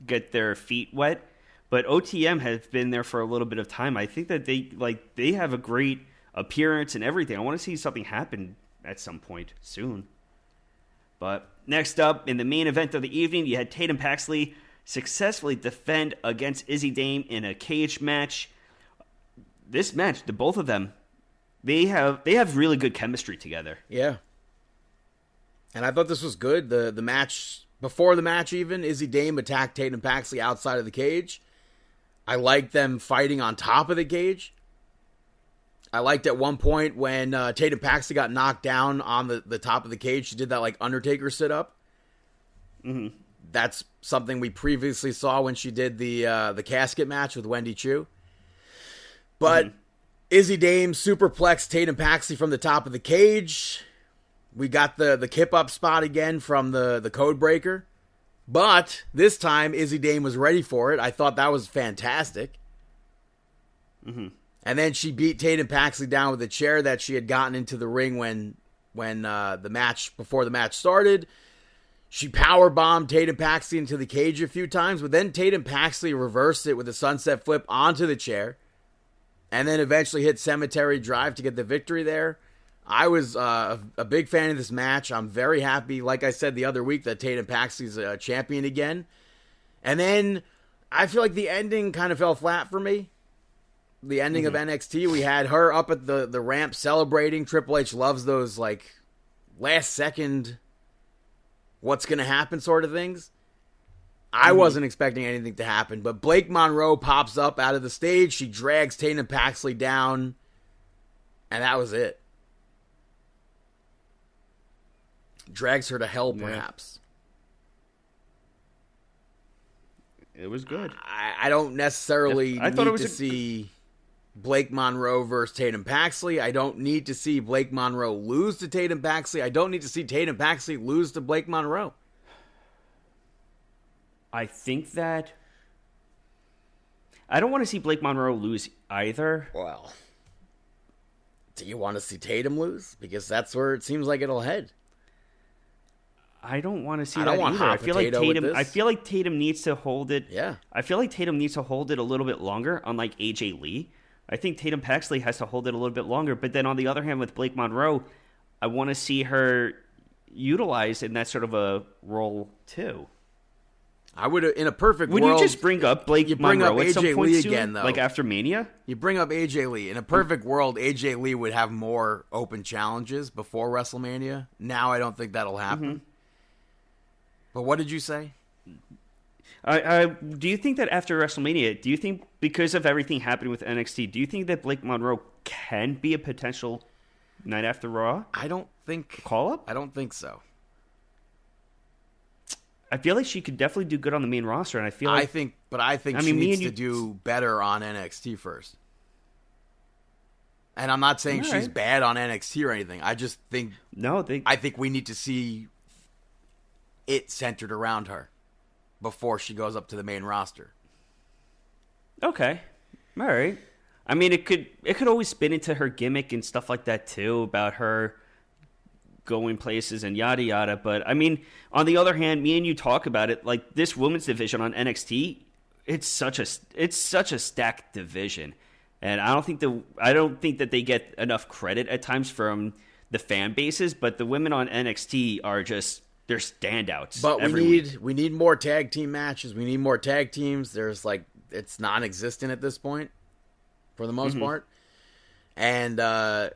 get their feet wet, but OTM has been there for a little bit of time. I think that they have a great appearance and everything. I want to see something happen at some point soon. But next up, in the main event of the evening, you had Tatum Paxley successfully defend against Izzy Dame in a cage match. This match, the both of them, they have really good chemistry together. Yeah. And I thought this was good. The match, before the match even, Izzy Dame attacked Tatum Paxley outside of the cage. I liked them fighting on top of the cage. I liked at one point when Tatum Paxley got knocked down on the top of the cage. She did that Undertaker sit-up. Mm-hmm. That's something we previously saw when she did the casket match with Wendy Chu. But Izzy Dame superplexed Tatum Paxley from the top of the cage. We got the kip-up spot again from the code breaker. But this time, Izzy Dame was ready for it. I thought that was fantastic. Mm-hmm. And then she beat Tatum Paxley down with a chair that she had gotten into the ring when before the match started. She powerbombed Tatum Paxley into the cage a few times, but then Tatum Paxley reversed it with a sunset flip onto the chair, and then eventually hit Cemetery Drive to get the victory there. I was a big fan of this match. I'm very happy, like I said the other week, that Tatum Paxley's a champion again. And then I feel like the ending kind of fell flat for me. The ending of NXT, we had her up at the ramp celebrating. Triple H loves those, like, last second, what's going to happen sort of things. I wasn't expecting anything to happen, but Blake Monroe pops up out of the stage. She drags Tatum Paxley down, and that was it. Drags her to hell, perhaps. It was good. I don't necessarily need to see Blake Monroe versus Tatum Paxley. I don't need to see Blake Monroe lose to Tatum Paxley. I don't need to see Tatum Paxley lose to Blake Monroe. I think that I don't want to see Blake Monroe lose either. Well, do you want to see Tatum lose? Because that's where it seems like it'll head. I don't want to see I that don't want either. hot I feel like potato with Tatum. this. I feel like Tatum needs to hold it. Yeah. I feel like Tatum needs to hold it a little bit longer, unlike AJ Lee. I think Tatum Paxley has to hold it a little bit longer. But then on the other hand, with Blake Monroe, I want to see her utilized in that sort of a role too. I would, in a perfect Would world... you just bring up Blake bring Monroe up at some AJ point Lee soon, again, though. like after Mania? You bring up AJ Lee. In a perfect world, AJ Lee would have more open challenges before WrestleMania. Now I don't think that'll happen. But what did you say? Do you think that after WrestleMania, do you think because of everything happening with NXT, do you think that Blake Monroe can be a potential Night After Raw I don't think... call-up? I don't think so. I feel like she could definitely do good on the main roster, and I feel like... I think she needs to do better on NXT first. And I'm not saying she's bad on NXT or anything. I just think... I think we need to see it centered around her before she goes up to the main roster. Okay. All right. I mean, it could always spin into her gimmick and stuff like that, too, about her going places and yada yada. But I mean, on the other hand, me and you talk about it, like this women's division on NXT, it's such a stacked division, and I don't think that they get enough credit at times from the fan bases. But the women on NXT are just, they're standouts. But we need more tag team matches. We need more tag teams. There's like, it's non-existent at this point for the most part. And the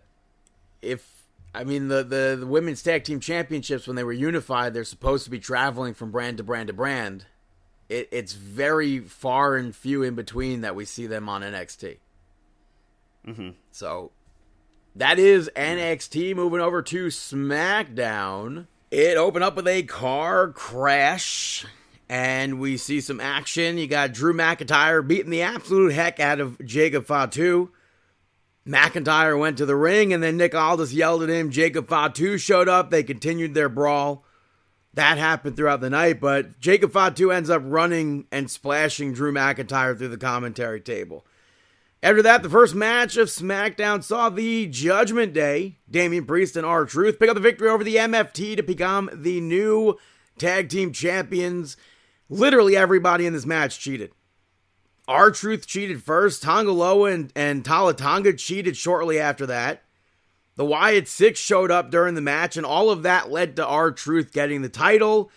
women's tag team championships, when they were unified, they're supposed to be traveling from brand to brand to brand. It's very far and few in between that we see them on NXT. So that is NXT. Moving over to SmackDown. It opened up with a car crash, and we see some action. You got Drew McIntyre beating the absolute heck out of Jacob Fatu. McIntyre went to the ring, and then Nick Aldis yelled at him. Jacob Fatu showed up. They continued their brawl. That happened throughout the night, but Jacob Fatu ends up running and splashing Drew McIntyre through the commentary table. After that, the first match of SmackDown saw the Judgment Day, Damian Priest and R-Truth, pick up the victory over the MFT to become the new tag team champions. Literally everybody in this match cheated. R-Truth cheated first. Tonga Loa and Tala Tonga cheated shortly after that. The Wyatt Six showed up during the match, and all of that led to R-Truth getting the title.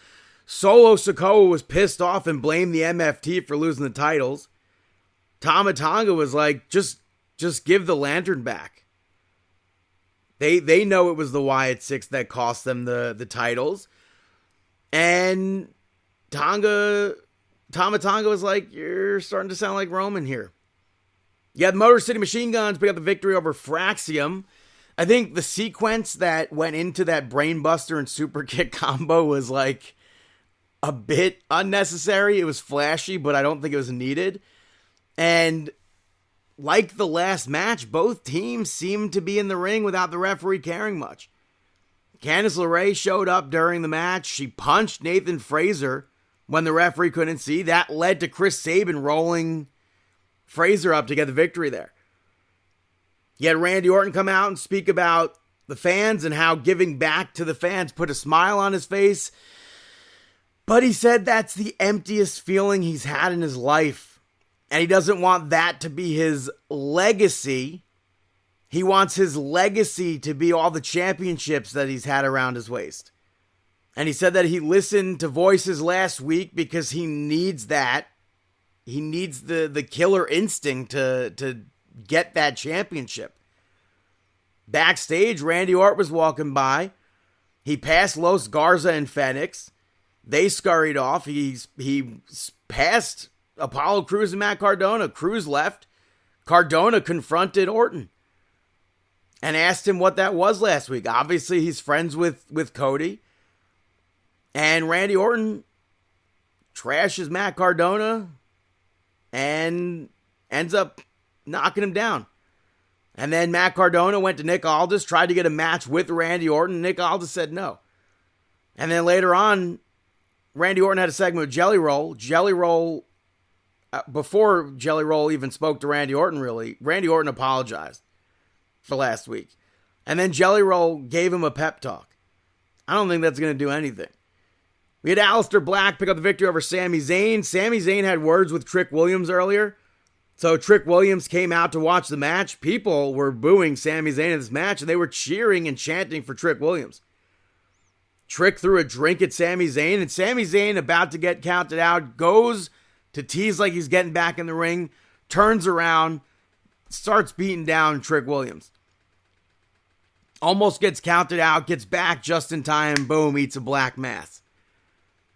Solo Sikoa was pissed off and blamed the MFT for losing the titles. Tama Tonga was like, just give the lantern back. They know it was the Wyatt Six that cost them the titles. And Tama Tonga was like, you're starting to sound like Roman here. You had the Motor City Machine Guns pick up the victory over Fraxium. I think the sequence that went into that Brainbuster and Super Kick combo was like a bit unnecessary. It was flashy, but I don't think it was needed. And like the last match, both teams seemed to be in the ring without the referee caring much. Candice LeRae showed up during the match. She punched Nathan Fraser when the referee couldn't see. That led to Chris Sabin rolling Fraser up to get the victory there. You had Randy Orton come out and speak about the fans and how giving back to the fans put a smile on his face. But he said that's the emptiest feeling he's had in his life. And he doesn't want that to be his legacy. He wants his legacy to be all the championships that he's had around his waist. And he said that he listened to Voices last week because he needs that He needs the killer instinct to get that championship. Backstage, Randy Orton was walking by. He passed Los Garza and Fenix. They scurried off. He passed Apollo Crews and Matt Cardona. Crews left. Cardona confronted Orton and asked him what that was last week. Obviously, he's friends with Cody. And Randy Orton trashes Matt Cardona and ends up knocking him down. And then Matt Cardona went to Nick Aldis, tried to get a match with Randy Orton. Nick Aldis said no. And then later on, Randy Orton had a segment with Jelly Roll. Jelly Roll, before Jelly Roll even spoke to Randy Orton, really, Randy Orton apologized for last week. And then Jelly Roll gave him a pep talk. I don't think that's going to do anything. We had Aleister Black pick up the victory over Sami Zayn. Sami Zayn had words with Trick Williams earlier. So Trick Williams came out to watch the match. People were booing Sami Zayn in this match, and they were cheering and chanting for Trick Williams. Trick threw a drink at Sami Zayn, and Sami Zayn, about to get counted out, goes to tease like he's getting back in the ring, turns around, starts beating down Trick Williams. Almost gets counted out, gets back just in time, boom, eats a black mass.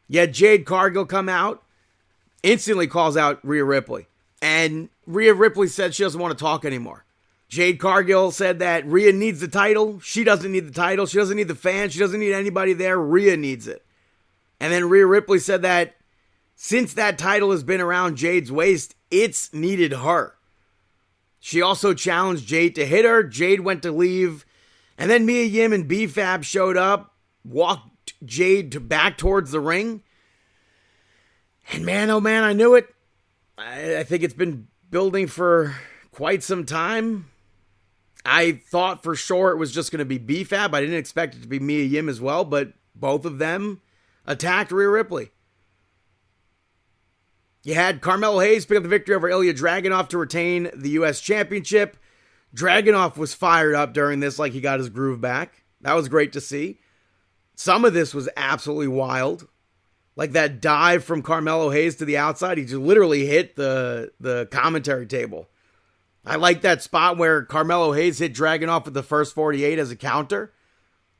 Yet Jade Cargill come out, instantly calls out Rhea Ripley. And Rhea Ripley said she doesn't want to talk anymore. Jade Cargill said that Rhea needs the title. She doesn't need the title. She doesn't need the fans. She doesn't need anybody there. Rhea needs it. And then Rhea Ripley said that since that title has been around Jade's waist, it's needed her. She also challenged Jade to hit her. Jade went to leave. And then Mia Yim and B-Fab showed up, walked Jade back towards the ring. And man, oh man, I knew it. I think it's been building for quite some time. I thought for sure it was just going to be B-Fab. I didn't expect it to be Mia Yim as well, but both of them attacked Rhea Ripley. You had Carmelo Hayes pick up the victory over Ilya Dragunov to retain the U.S. Championship. Dragunov was fired up during this like he got his groove back. That was great to see. Some of this was absolutely wild. Like that dive from Carmelo Hayes to the outside. He just literally hit the commentary table. I like that spot where Carmelo Hayes hit Dragunov with the first 48 as a counter.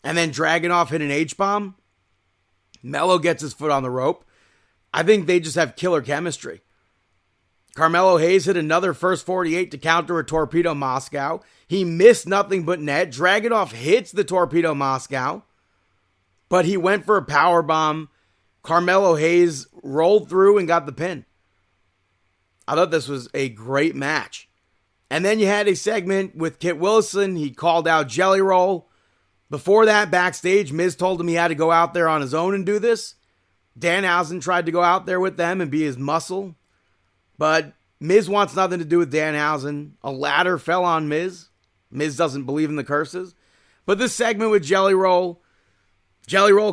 And then Dragunov hit an H-bomb. Melo gets his foot on the rope. I think they just have killer chemistry. Carmelo Hayes hit another first 48 to counter a Torpedo Moscow. He missed nothing but net. Dragunov hits the Torpedo Moscow. But he went for a powerbomb. Carmelo Hayes rolled through and got the pin. I thought this was a great match. And then you had a segment with Kit Wilson. He called out Jelly Roll. Before that, backstage, Miz told him he had to go out there on his own and do this. Danhausen tried to go out there with them and be his muscle. But Miz wants nothing to do with Danhausen. A ladder fell on Miz. Miz doesn't believe in the curses. But this segment with Jelly Roll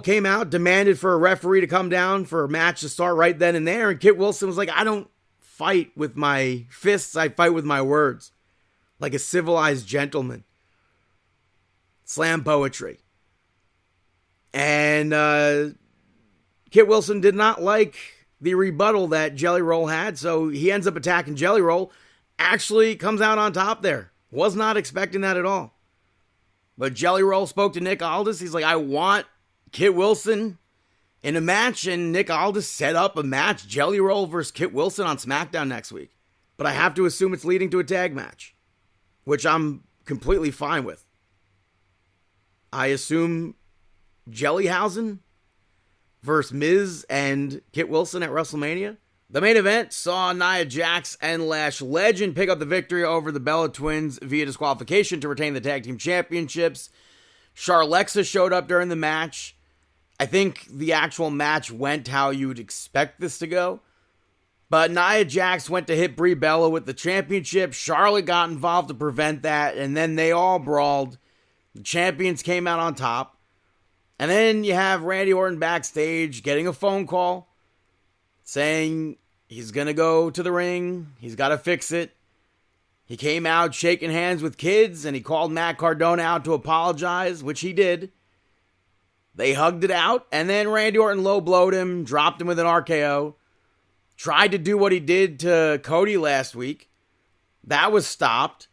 came out, demanded for a referee to come down for a match to start right then and there. And Kit Wilson was like, I don't fight with my fists. I fight with my words. Like a civilized gentleman. Slam poetry. And Kit Wilson did not like the rebuttal that Jelly Roll had. So he ends up attacking Jelly Roll. Actually comes out on top there. Was not expecting that at all. But Jelly Roll spoke to Nick Aldis. He's like, I want Kit Wilson in a match, and Nick Aldis set up a match, Jelly Roll versus Kit Wilson on SmackDown next week. But I have to assume it's leading to a tag match, which I'm completely fine with. I assume Jellyhausen versus Miz and Kit Wilson at WrestleMania. The main event saw Nia Jax and Lash Legend pick up the victory over the Bella Twins via disqualification to retain the tag team championships. Charlexa showed up during the match. I think the actual match went how you would expect this to go. But Nia Jax went to hit Brie Bella with the championship. Charlotte got involved to prevent that, and then they all brawled. The champions came out on top. And then you have Randy Orton backstage getting a phone call saying he's going to go to the ring. He's got to fix it. He came out shaking hands with kids, and he called Matt Cardona out to apologize, which he did. They hugged it out, and then Randy Orton low-blowed him, dropped him with an RKO. Tried to do what he did to Cody last week. That was stopped.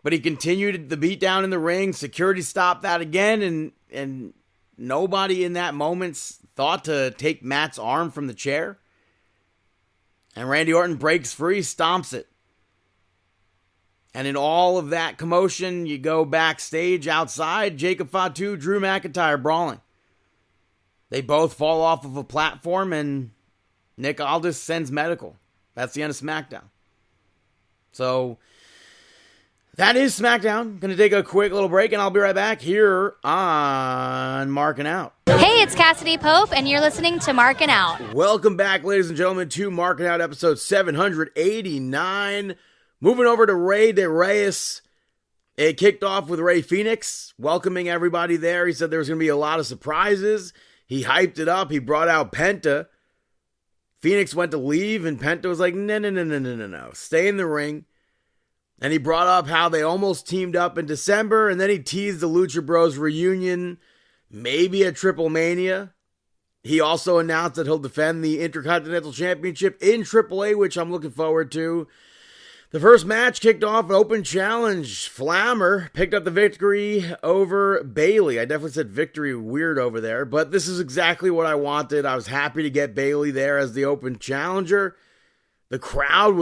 But he continued the beatdown in the ring. Security stopped that again. And nobody in that moment thought to take Matt's arm from the chair. And Randy Orton breaks free, stomps it. And in all of that commotion, you go backstage outside, Jacob Fatu, Drew McIntyre brawling. They both fall off of a platform, and Nick Aldis sends medical. That's the end of SmackDown. So, that is SmackDown. Going to take a quick little break, and I'll be right back here on Markin Out. Hey, it's Cassidy Pope, and you're listening to Markin Out. Welcome back, ladies and gentlemen, to Markin Out, episode 789. Moving over to Rey de Reyes. It kicked off with Rey Fenix, welcoming everybody there. He said there was going to be a lot of surprises. He hyped it up. He brought out Penta. Phoenix went to leave, and Penta was like, no. Stay in the ring. And he brought up how they almost teamed up in December, and then he teased the Lucha Bros reunion, maybe a Triple Mania. He also announced that he'll defend the Intercontinental Championship in AAA, which I'm looking forward to. The first match kicked off an open challenge. Flammer picked up the victory over Bayley. I definitely said victory weird over there, but this is exactly what I wanted. I was happy to get Bayley there as the open challenger. The crowd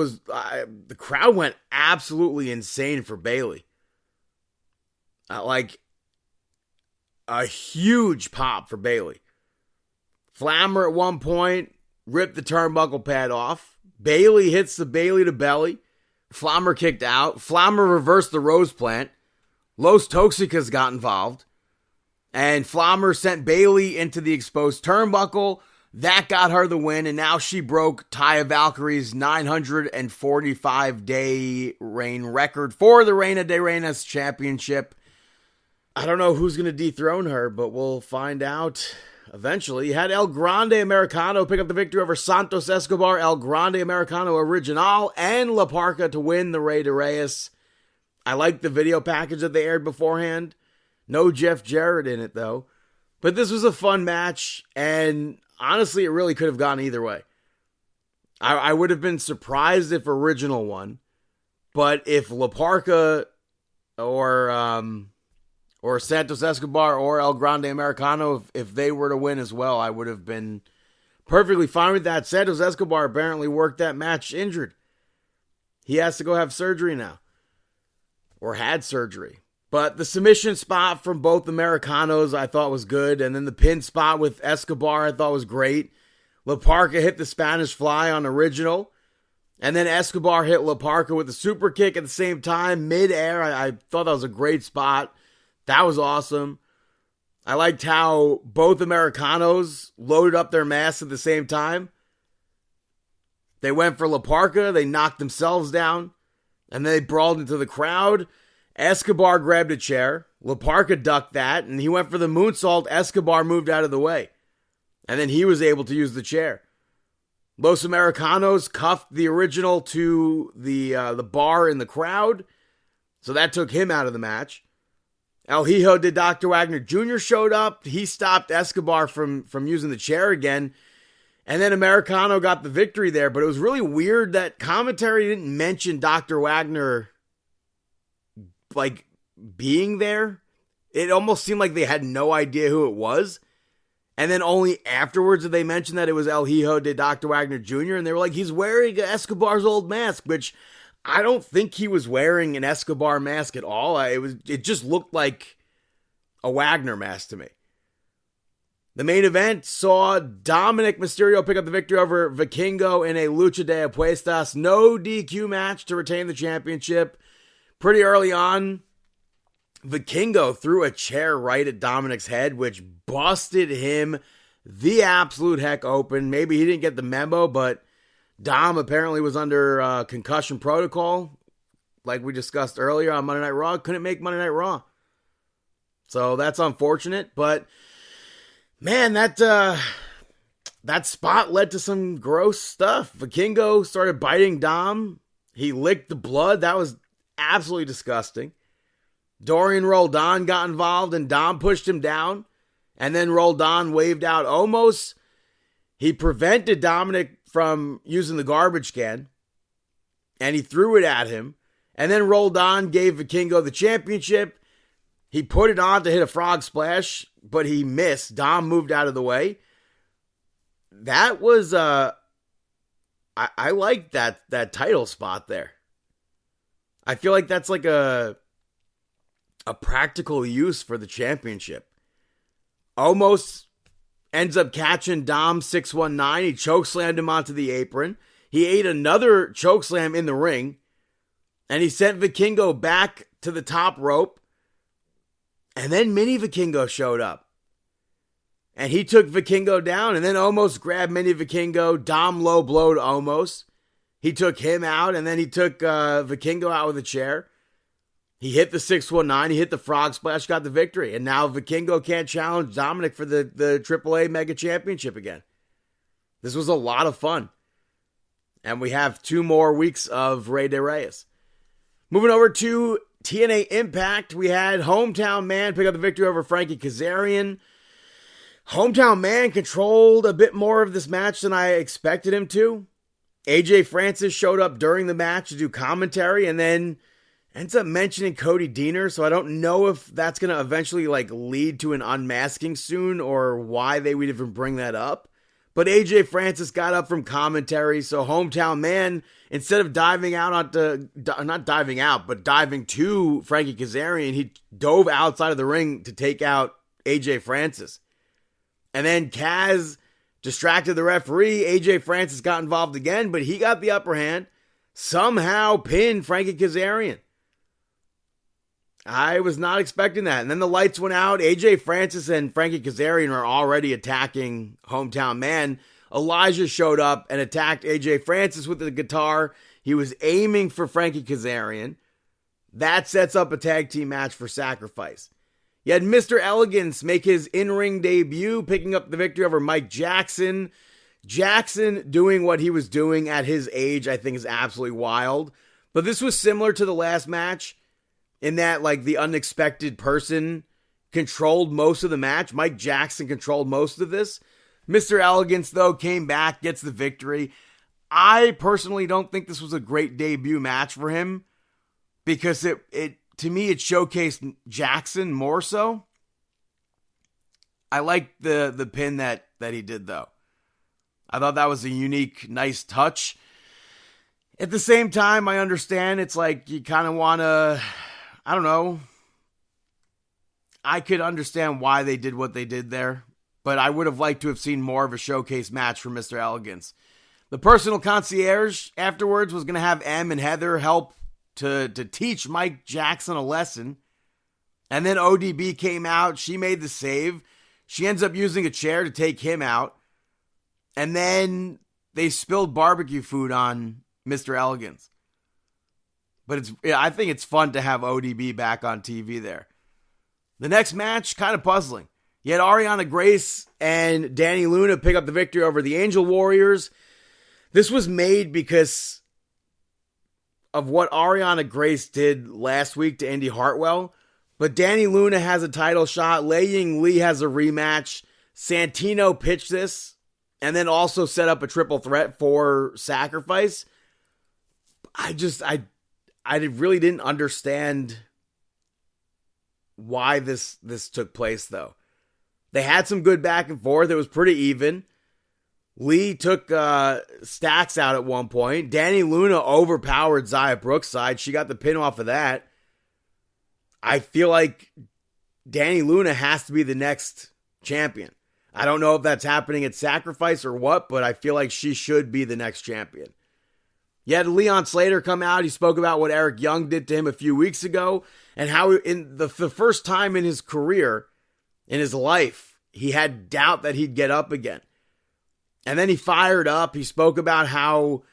went absolutely insane for Bayley. Like a huge pop for Bayley. Flammer at one point ripped the turnbuckle pad off. Bayley hits the Bayley to belly. Flammer kicked out. Flammer reversed the Rose Plant. Los Toxicas got involved. And Flammer sent Bayley into the exposed turnbuckle. That got her the win. And now she broke Taya Valkyrie's 945-day reign record for the Reina de Reyes Championship. I don't know who's going to dethrone her, but we'll find out eventually. You had El Grande Americano pick up the victory over Santos Escobar, El Grande Americano Original, and La Parca to win the Rey de Reyes. I liked the video package that they aired beforehand. No Jeff Jarrett in it, though. But this was a fun match, and honestly, it really could have gone either way. I would have been surprised if Original won, but if La Parca or Santos Escobar or El Grande Americano, if they were to win as well, I would have been perfectly fine with that. Santos Escobar apparently worked that match injured. He has to go have surgery now. Or had surgery. But the submission spot from both Americanos I thought was good. And then the pin spot with Escobar I thought was great. La Parca hit the Spanish Fly on Original. And then Escobar hit La Parca with the super kick at the same time, mid-air. I thought that was a great spot. That was awesome. I liked how both Americanos loaded up their masks at the same time. They went for La Parca. They knocked themselves down. And they brawled into the crowd. Escobar grabbed a chair. La Parca ducked that. And he went for the moonsault. Escobar moved out of the way. And then he was able to use the chair. Los Americanos cuffed the Original to the bar in the crowd. So that took him out of the match. El Hijo de Dr. Wagner Jr. showed up. He stopped Escobar from using the chair again. And then Americano got the victory there. But it was really weird that commentary didn't mention Dr. Wagner, like, being there. It almost seemed like they had no idea who it was. And then only afterwards did they mention that it was El Hijo de Dr. Wagner Jr. And they were like, he's wearing Escobar's old mask, which I don't think he was wearing an Escobar mask at all. It just looked like a Wagner mask to me. The main event saw Dominic Mysterio pick up the victory over Vikingo in a Lucha de Apuestas no DQ match to retain the championship. Pretty early on, Vikingo threw a chair right at Dominic's head, which busted him the absolute heck open. Maybe he didn't get the memo, but Dom apparently was under concussion protocol, like we discussed earlier on Monday Night Raw. Couldn't make Monday Night Raw. So that's unfortunate, but man, that spot led to some gross stuff. Vikingo started biting Dom. He licked the blood. That was absolutely disgusting. Dorian Roldan got involved and Dom pushed him down. And then Roldan waved out Omos. He prevented Dominic from using the garbage can, and he threw it at him, and then rolled on, gave Vikingo the championship. He put it on to hit a frog splash, but he missed. Dom moved out of the way. That was, I like that title spot there. I feel like that's like a practical use for the championship. Almost ends up catching Dom 619. He chokeslammed him onto the apron. He ate another chokeslam in the ring. And he sent Vikingo back to the top rope. And then Mini Vikingo showed up. And he took Vikingo down and then almost grabbed Mini Vikingo. Dom low blowed almost. He took him out and then he took Vikingo out with a chair. He hit the 619. He hit the frog splash, got the victory. And now Vikingo can't challenge Dominic for the AAA Mega Championship again. This was a lot of fun. And we have 2 more weeks of Rey de Reyes. Moving over to TNA Impact, we had Hometown Man pick up the victory over Frankie Kazarian. Hometown Man controlled a bit more of this match than I expected him to. AJ Francis showed up during the match to do commentary and then ends up mentioning Cody Deaner, so I don't know if that's going to eventually lead to an unmasking soon or why they would even bring that up. But AJ Francis got up from commentary, so Hometown Man, instead of diving to Frankie Kazarian, he dove outside of the ring to take out AJ Francis. And then Kaz distracted the referee. AJ Francis got involved again, but he got the upper hand. Somehow pinned Frankie Kazarian. I was not expecting that. And then the lights went out. AJ Francis and Frankie Kazarian are already attacking Hometown Man. Elijah showed up and attacked AJ Francis with the guitar. He was aiming for Frankie Kazarian. That sets up a tag team match for Sacrifice. You had Mr. Elegance make his in-ring debut, picking up the victory over Mike Jackson. Jackson doing what he was doing at his age, I think, is absolutely wild. But this was similar to the last match in that, the unexpected person controlled most of the match. Mike Jackson controlled most of this. Mr. Elegance, though, came back, gets the victory. I personally don't think this was a great debut match for him because it to me, it showcased Jackson more so. I liked the pin that he did, though. I thought that was a unique, nice touch. At the same time, I understand it's you kind of want to, I don't know. I could understand why they did what they did there, but I would have liked to have seen more of a showcase match from Mr. Elegance. The personal concierge afterwards was going to have M and Heather help to teach Mike Jackson a lesson. And then ODB came out. She made the save. She ends up using a chair to take him out. And then they spilled barbecue food on Mr. Elegance. But I think it's fun to have ODB back on TV there. The next match, kind of puzzling. You had Ariana Grace and Danny Luna pick up the victory over the Angel Warriors. This was made because of what Ariana Grace did last week to Indy Hartwell. But Danny Luna has a title shot. Lei Ying Lee has a rematch. Santino pitched this and then also set up a triple threat for Sacrifice. I really didn't understand why this took place, though. They had some good back and forth. It was pretty even. Lee took Stacks out at one point. Danny Luna overpowered Xia Brookside. She got the pin off of that. I feel like Danny Luna has to be the next champion. I don't know if that's happening at Sacrifice or what, but I feel like she should be the next champion. You had Leon Slater come out. He spoke about what Eric Young did to him a few weeks ago and how in the first time in his career, in his life, he had doubt that he'd get up again. And then he fired up. He spoke about how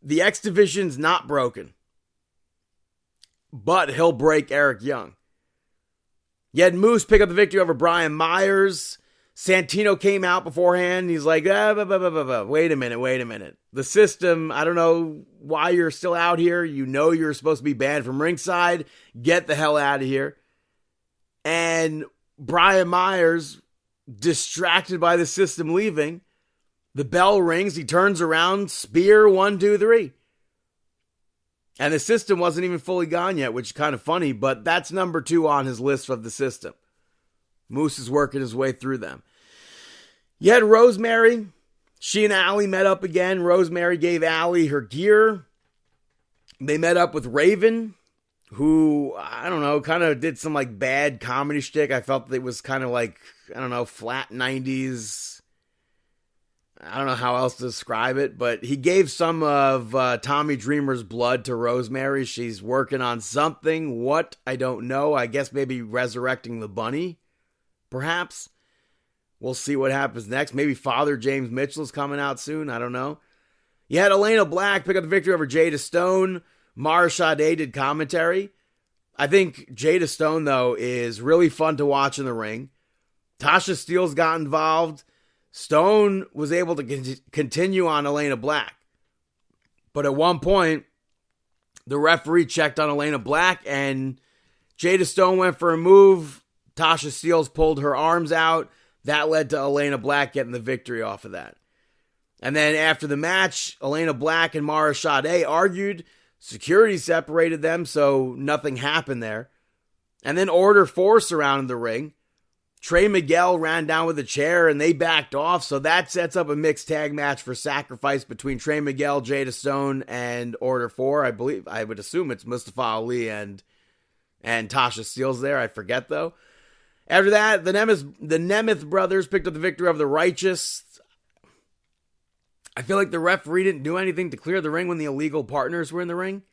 the X Division's not broken, but he'll break Eric Young. You had Moose pick up the victory over Brian Myers. Santino came out beforehand. He's like, wait a minute. The system, I don't know why you're still out here. You know you're supposed to be banned from ringside. Get the hell out of here. And Brian Myers, distracted by the system leaving, The bell rings. He turns around. Spear 1, 2, 3. And the system wasn't even fully gone yet, which is kind of funny, but that's number 2 on his list of the system. Moose is working his way through them. You had Rosemary. She and Allie met up again. Rosemary gave Allie her gear. They met up with Raven, who, I don't know, kind of did some like bad comedy shtick. I felt that it was kind of like, I don't know, flat 90s. I don't know how else to describe it, but he gave some of Tommy Dreamer's blood to Rosemary. She's working on something. What? I don't know. I guess maybe resurrecting the bunny, perhaps. We'll see what happens next. Maybe Father James Mitchell's coming out soon. I don't know. You had Elena Black pick up the victory over Jada Stone. Mara Sade did commentary. I think Jada Stone, though, is really fun to watch in the ring. Tasha Steelz got involved. Stone was able to continue on Elena Black. But at one point, the referee checked on Elena Black, and Jada Stone went for a move. Tasha Steelz pulled her arms out. That led to Elena Black getting the victory off of that. And then after the match, Elena Black and Mara Sade argued. Security separated them, so nothing happened there. And then Order 4 surrounded the ring. Trey Miguel ran down with a chair, and they backed off, so that sets up a mixed tag match for Sacrifice between Trey Miguel, Jada Stone, and Order 4. I would assume it's Mustafa Ali and Tasha Steelz there. I forget, though. After that, the Nemeth brothers picked up the victory over the Righteous. I feel like the referee didn't do anything to clear the ring when the illegal partners were in the ring.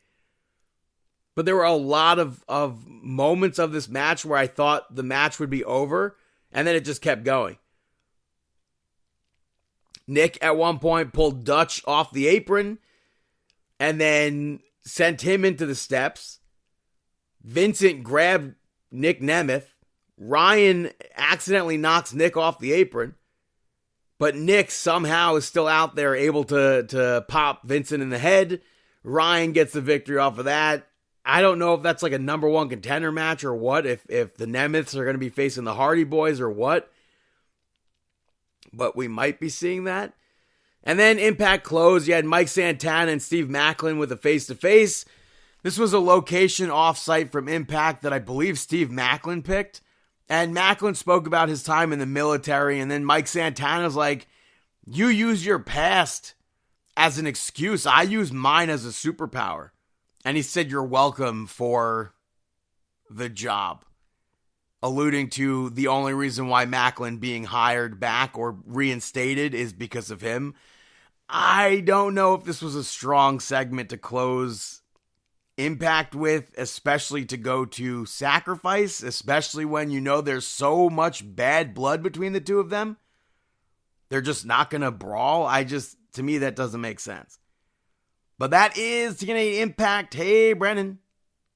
But there were a lot of moments of this match where I thought the match would be over, and then it just kept going. Nick, at one point, pulled Dutch off the apron and then sent him into the steps. Vincent grabbed Nick Nemeth. Ryan accidentally knocks Nick off the apron, but Nick somehow is still out there able to pop Vincent in the head. Ryan gets the victory off of that. I don't know if that's like a number 1 contender match or what, if the Nemeths are going to be facing the Hardy Boys or what, but we might be seeing that. And then Impact closed. You had Mike Santana and Steve Macklin with a face-to-face. This was a location off-site from Impact that I believe Steve Macklin picked. And Macklin spoke about his time in the military, and then Mike Santana's like, you use your past as an excuse. I use mine as a superpower. And he said, you're welcome for the job. Alluding to the only reason why Macklin being hired back or reinstated is because of him. I don't know if this was a strong segment to close Impact with, especially to go to Sacrifice, especially when you know there's so much bad blood between the two of them. They're just not going to brawl. To me, that doesn't make sense. But that is TNA Impact. Hey, Brennan,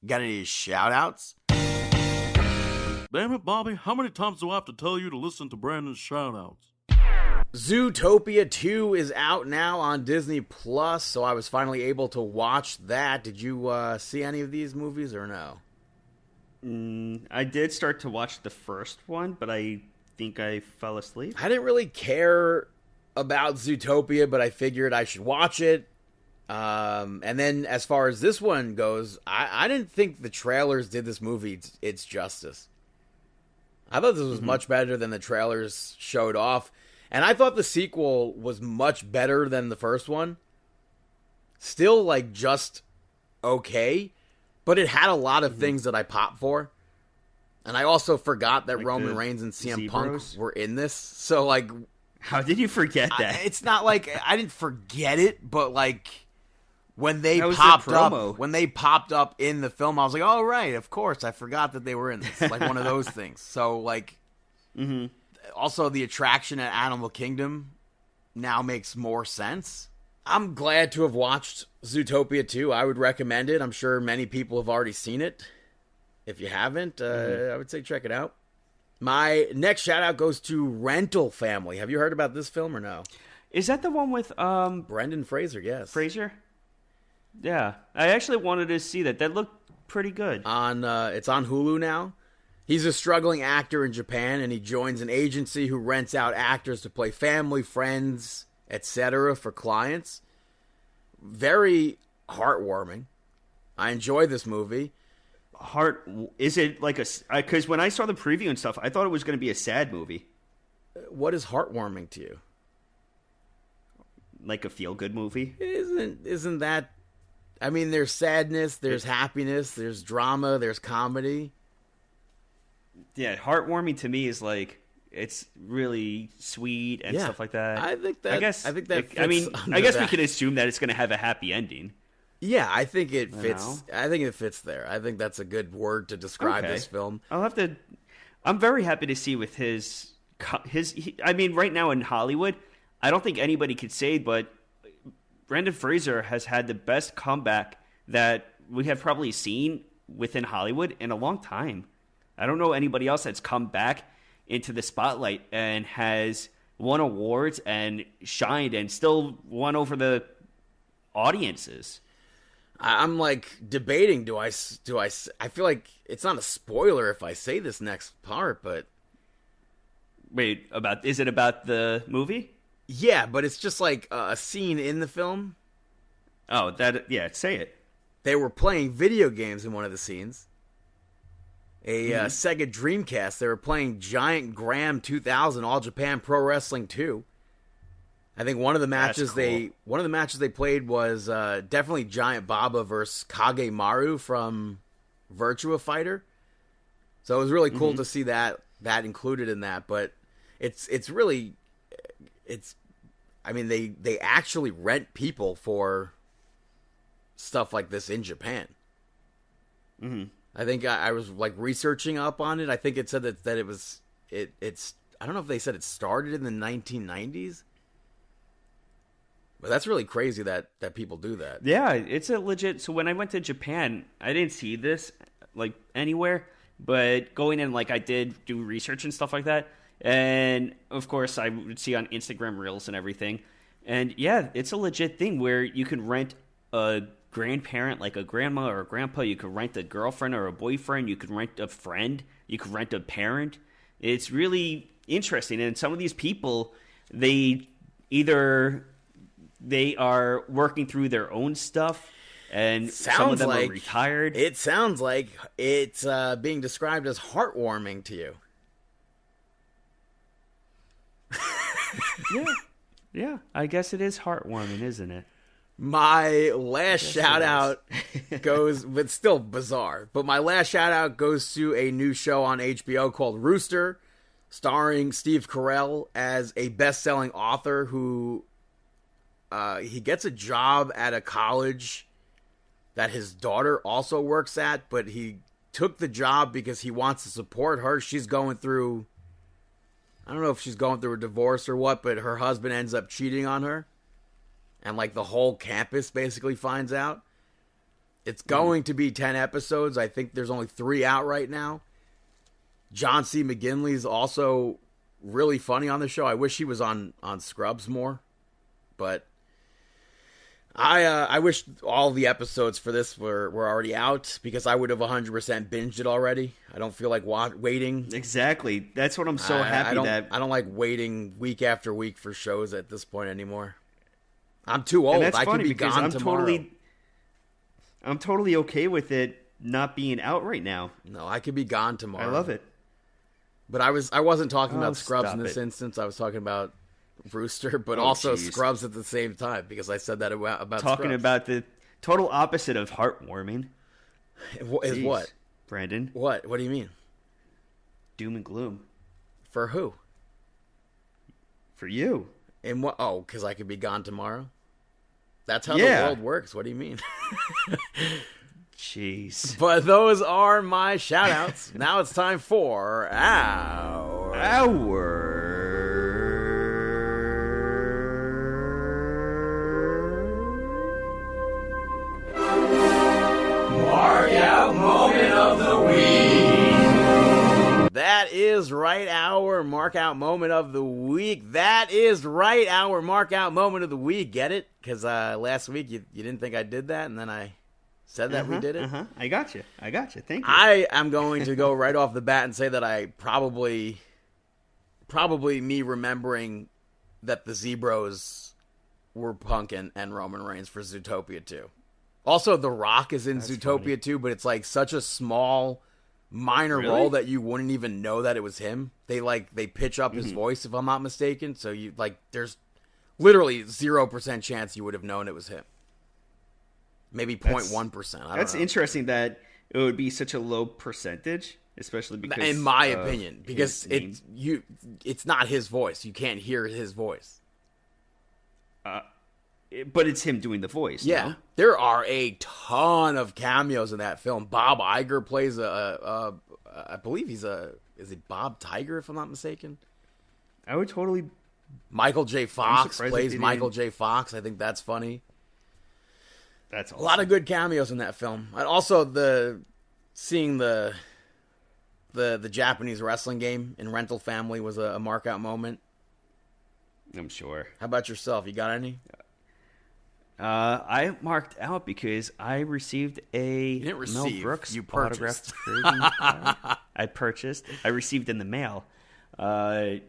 got any shout-outs? Damn it, Bobby, how many times do I have to tell you to listen to Brandon's shout-outs? Zootopia 2 is out now on Disney Plus, so I was finally able to watch that. Did you see any of these movies or no? I did start to watch the first one, but I think I fell asleep. I didn't really care about Zootopia, but I figured I should watch it. And then as far as this one goes, I didn't think the trailers did this movie its justice. I thought this was much better than the trailers showed off. And I thought the sequel was much better than the first one. Still, like, just okay. But it had a lot of things that I popped for. And I also forgot that like Roman Reigns and CM Punk were in this. So, like... How did you forget that? It's not like... I didn't forget it, but, like... When they popped up in the film, I was like, oh, right, of course. I forgot that they were in this. Like, one of those things. So, like... Also, the attraction at Animal Kingdom now makes more sense. I'm glad to have watched Zootopia 2. I would recommend it. I'm sure many people have already seen it. If you haven't, I would say check it out. My next shout-out goes to Rental Family. Have you heard about this film or no? Is that the one with... Brendan Fraser, yes. Fraser? Yeah. I actually wanted to see that. That looked pretty good. It's on Hulu now. He's a struggling actor in Japan, and he joins an agency who rents out actors to play family, friends, etc. for clients. Very heartwarming. I enjoy this movie. Is it like because when I saw the preview and stuff, I thought it was going to be a sad movie. What is heartwarming to you? Like a feel-good movie? Isn't that... I mean, there's sadness, there's happiness, there's drama, there's comedy. Yeah, heartwarming to me is like, it's really sweet and stuff like that. I think that fits I guess we can assume that it's going to have a happy ending. Yeah, I think it fits. I think it fits there. I think that's a good word to describe this film. I'm very happy to see with right now in Hollywood, I don't think anybody could say, but Brendan Fraser has had the best comeback that we have probably seen within Hollywood in a long time. I don't know anybody else that's come back into the spotlight and has won awards and shined and still won over the audiences. I'm like debating. I feel like it's not a spoiler if I say this next part, but wait, is it about the movie? Yeah, but it's just like a scene in the film. Oh, say it. They were playing video games in one of the scenes. Sega Dreamcast. They were playing Giant Graham 2000 All Japan Pro Wrestling 2. I think one of the matches they played was definitely Giant Baba versus Kagemaru from Virtua Fighter. So it was really cool to see that included in that. But it's really they actually rent people for stuff like this in Japan. Mm-hmm. I think I was like researching up on it. I think it said that it's I don't know if they said it started in the 1990s. But that's really crazy that people do that. Yeah, it's a legit... So when I went to Japan, I didn't see this like anywhere, but going in, like I did do research and stuff like that. And of course, I would see on Instagram Reels and everything. And yeah, it's a legit thing where you can rent a grandparent, like a grandma or a grandpa. You could rent a girlfriend or a boyfriend. You could rent a friend. You could rent a parent. It's really interesting. And some of these people, they are working through their own stuff, and some of them are retired. It sounds like it's being described as heartwarming to you. Yeah. I guess it is heartwarming, isn't it? My last shout out goes, but still bizarre. But my last shout out goes to a new show on HBO called Rooster, starring Steve Carell as a best-selling author who. He gets a job at a college that his daughter also works at, but he took the job because he wants to support her. She's going through, I don't know if she's going through a divorce or what, but her husband ends up cheating on her. And like the whole campus basically finds out. It's going to be 10 episodes. I think there's only 3 out right now. John C. McGinley's also really funny on the show. I wish he was on Scrubs more, but I wish all the episodes for this were already out because I would have 100% binged it already. I don't feel like waiting. Exactly. That's what I'm so happy I don't like waiting week after week for shows at this point anymore. I'm too old. I could be gone tomorrow. I'm totally okay with it not being out right now. No, I could be gone tomorrow. I love it. But I wasn't talking about Scrubs in this instance. I was talking about Rooster, but also Scrubs at the same time because I said that about talking Scrubs. About the total opposite of heartwarming. Is what, Brandon? What do you mean? Doom and gloom. For who? For you. And what? Oh, because I could be gone tomorrow. That's how the world works. What do you mean? Jeez. But those are my shout outs. Now it's time for our Markout Moment of the Week. That is right, our Markout Moment of the Week. That is right, our Markout Moment of the Week. Get it? Because last week you didn't think I did that, and then I said that we did it. I got you. Thank you. I am going to go right off the bat and say that I probably me remembering that the Zebros were Punk and Roman Reigns for Zootopia 2. Also, The Rock is in Zootopia 2, but it's like such a small, minor role that you wouldn't even know that it was him. They pitch up his voice, if I'm not mistaken. So there's literally 0% chance you would have known it was him. Maybe 0.1%. That's interesting that it would be such a low percentage, especially because, in my opinion, because it's not his voice. You can't hear his voice. But it's him doing the voice. Yeah, no? There are a ton of cameos in that film. Bob Iger plays I believe is it Bob Tiger, if I'm not mistaken? I would totally. Michael J. Fox plays Michael J. Fox. I think that's funny. That's awesome. A lot of good cameos in that film. And also seeing the Japanese wrestling game in Rental Family was a mark out moment. I'm sure. How about yourself? You got any? I marked out because I received a Mel Brooks autographed trading card. I purchased. I received in the mail. I'm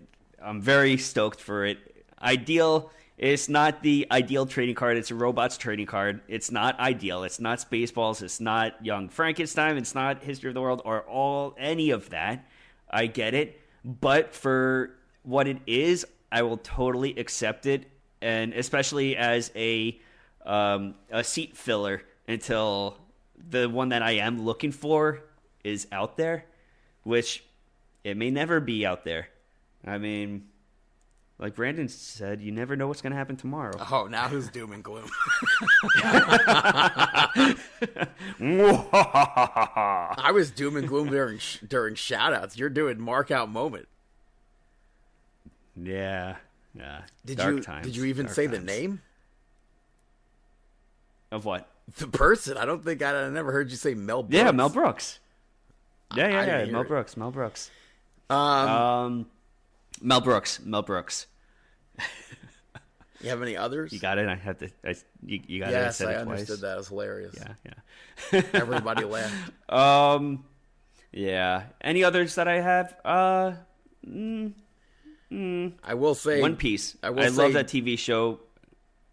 very stoked for it. Ideal. It's not the Ideal trading card. It's a Robots trading card. It's not Ideal. It's not Spaceballs. It's not Young Frankenstein. It's not History of the World or any of that. I get it. But for what it is, I will totally accept it. And especially as a seat filler until the one that I am looking for is out there, which it may never be out there. I mean, like Brandon said, you never know what's going to happen tomorrow. Oh, now who's doom and gloom? I was doom and gloom during shout-outs. You're doing mark out moment. Yeah. Did Times. you even say the name? Of what? The person. I don't think I never heard you say Mel Brooks. Yeah, Mel Brooks. Yeah. Mel it. Brooks. Mel Brooks. Mel Brooks. You have any others? You got it. I have to. You got it. Yes, I said I it understood twice. that. It was hilarious. Yeah. Everybody laughed. Yeah. Any others that I have? I will say One Piece. I say, love that TV show.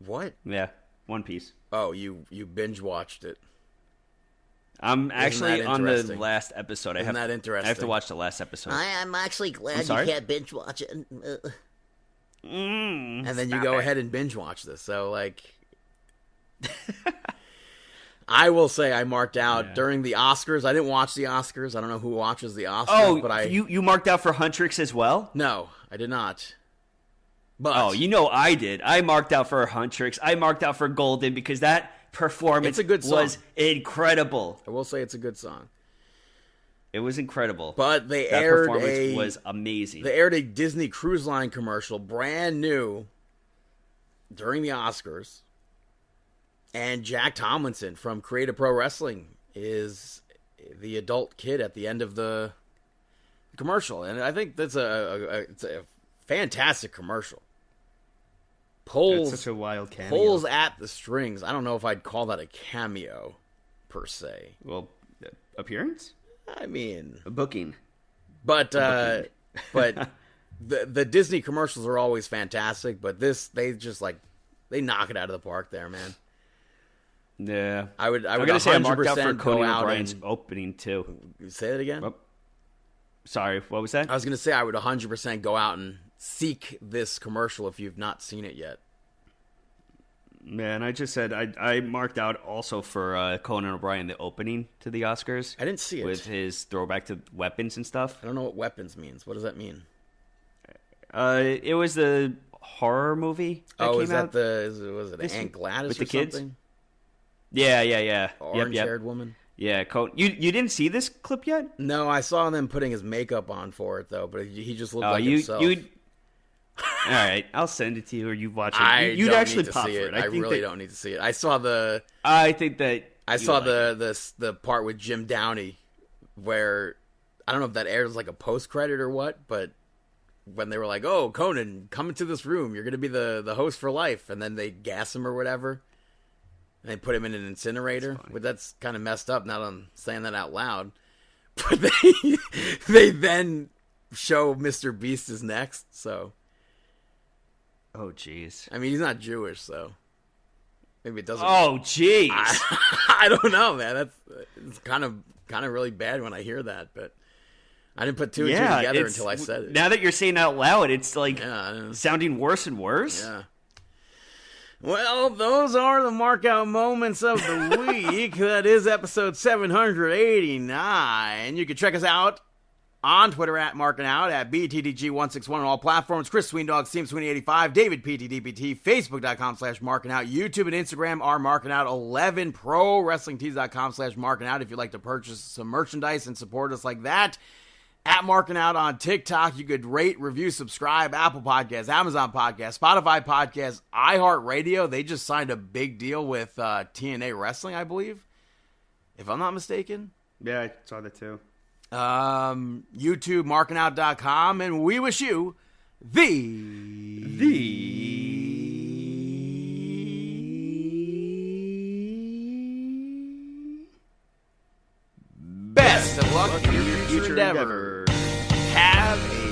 What? Yeah, One Piece. Oh, you binge watched it. I'm actually on the interesting? last episode. Isn't that interesting? I have to watch the last episode. I'm actually glad you can't binge watch it. And then you go ahead and binge watch this. So, I will say I marked out during the Oscars. I didn't watch the Oscars. I don't know who watches the Oscars. But you marked out for Huntrix as well? No, I did not. But I did. I marked out for Huntrix. I marked out for Golden because that performance was incredible. I will say it's a good song. It was incredible. But that performance was amazing. They aired a Disney Cruise Line commercial, brand new, during the Oscars. And Jack Tomlinson from Creative Pro Wrestling is the adult kid at the end of the commercial. And I think that's it's a fantastic commercial. It's such a wild cameo. Pulls at the strings. I don't know if I'd call that a cameo, per se. Well, appearance? I mean, a booking. But the Disney commercials are always fantastic, but they knock it out of the park there, man. Yeah. I would I'm gonna say I marked out for go Conan out O'Brien's and opening too. Say it again. Oh, sorry, what was that? I was gonna say I would 100% go out and seek this commercial if you've not seen it yet. Man, I just said I marked out also for Conan O'Brien, the opening to the Oscars. I didn't see it. With his throwback to weapons and stuff. I don't know what weapons means. What does that mean? It was the horror movie that came out. Was it Aunt Gladys with or the kids? something? Yeah. Orange-haired woman? Yeah, you didn't see this clip yet? No, I saw them putting his makeup on for it, though, but he just looked like himself. All right, I'll send it to you, or you watch it. You'd actually pop for it. I really don't need to see it. I saw the part with Jim Downey where I don't know if that airs like a post credit or what, but when they were like, "Oh, Conan, come into this room. You're going to be the host for life," and then they gas him or whatever, and they put him in an incinerator. But that's kind of messed up. Now that I'm saying that out loud, but they then show Mr. Beast is next, so. Oh, jeez. I mean, he's not Jewish, so maybe it doesn't. Oh, jeez. I don't know, man. It's kind of really bad when I hear that, but I didn't put two and two together until I said it. Now that you're saying it out loud, it's like sounding worse and worse. Yeah. Well, those are the Mark Out moments of the week. That is episode 789. You can check us out on Twitter at Markin Out, at BTDG161 on all platforms. Chris Sweendog, Team Sweeney85, David PTDPT, Facebook.com/MarkinOut, YouTube and Instagram are Markin Out 11, ProWrestlingTees.com/MarkinOut if you'd like to purchase some merchandise and support us like that. At Markin Out on TikTok, you could rate, review, subscribe, Apple Podcasts, Amazon Podcasts, Spotify Podcasts, iHeartRadio. They just signed a big deal with TNA Wrestling, I believe, if I'm not mistaken. Yeah, I saw that too. YouTube, markinout.com, and we wish you the best of luck in your future endeavors. Have a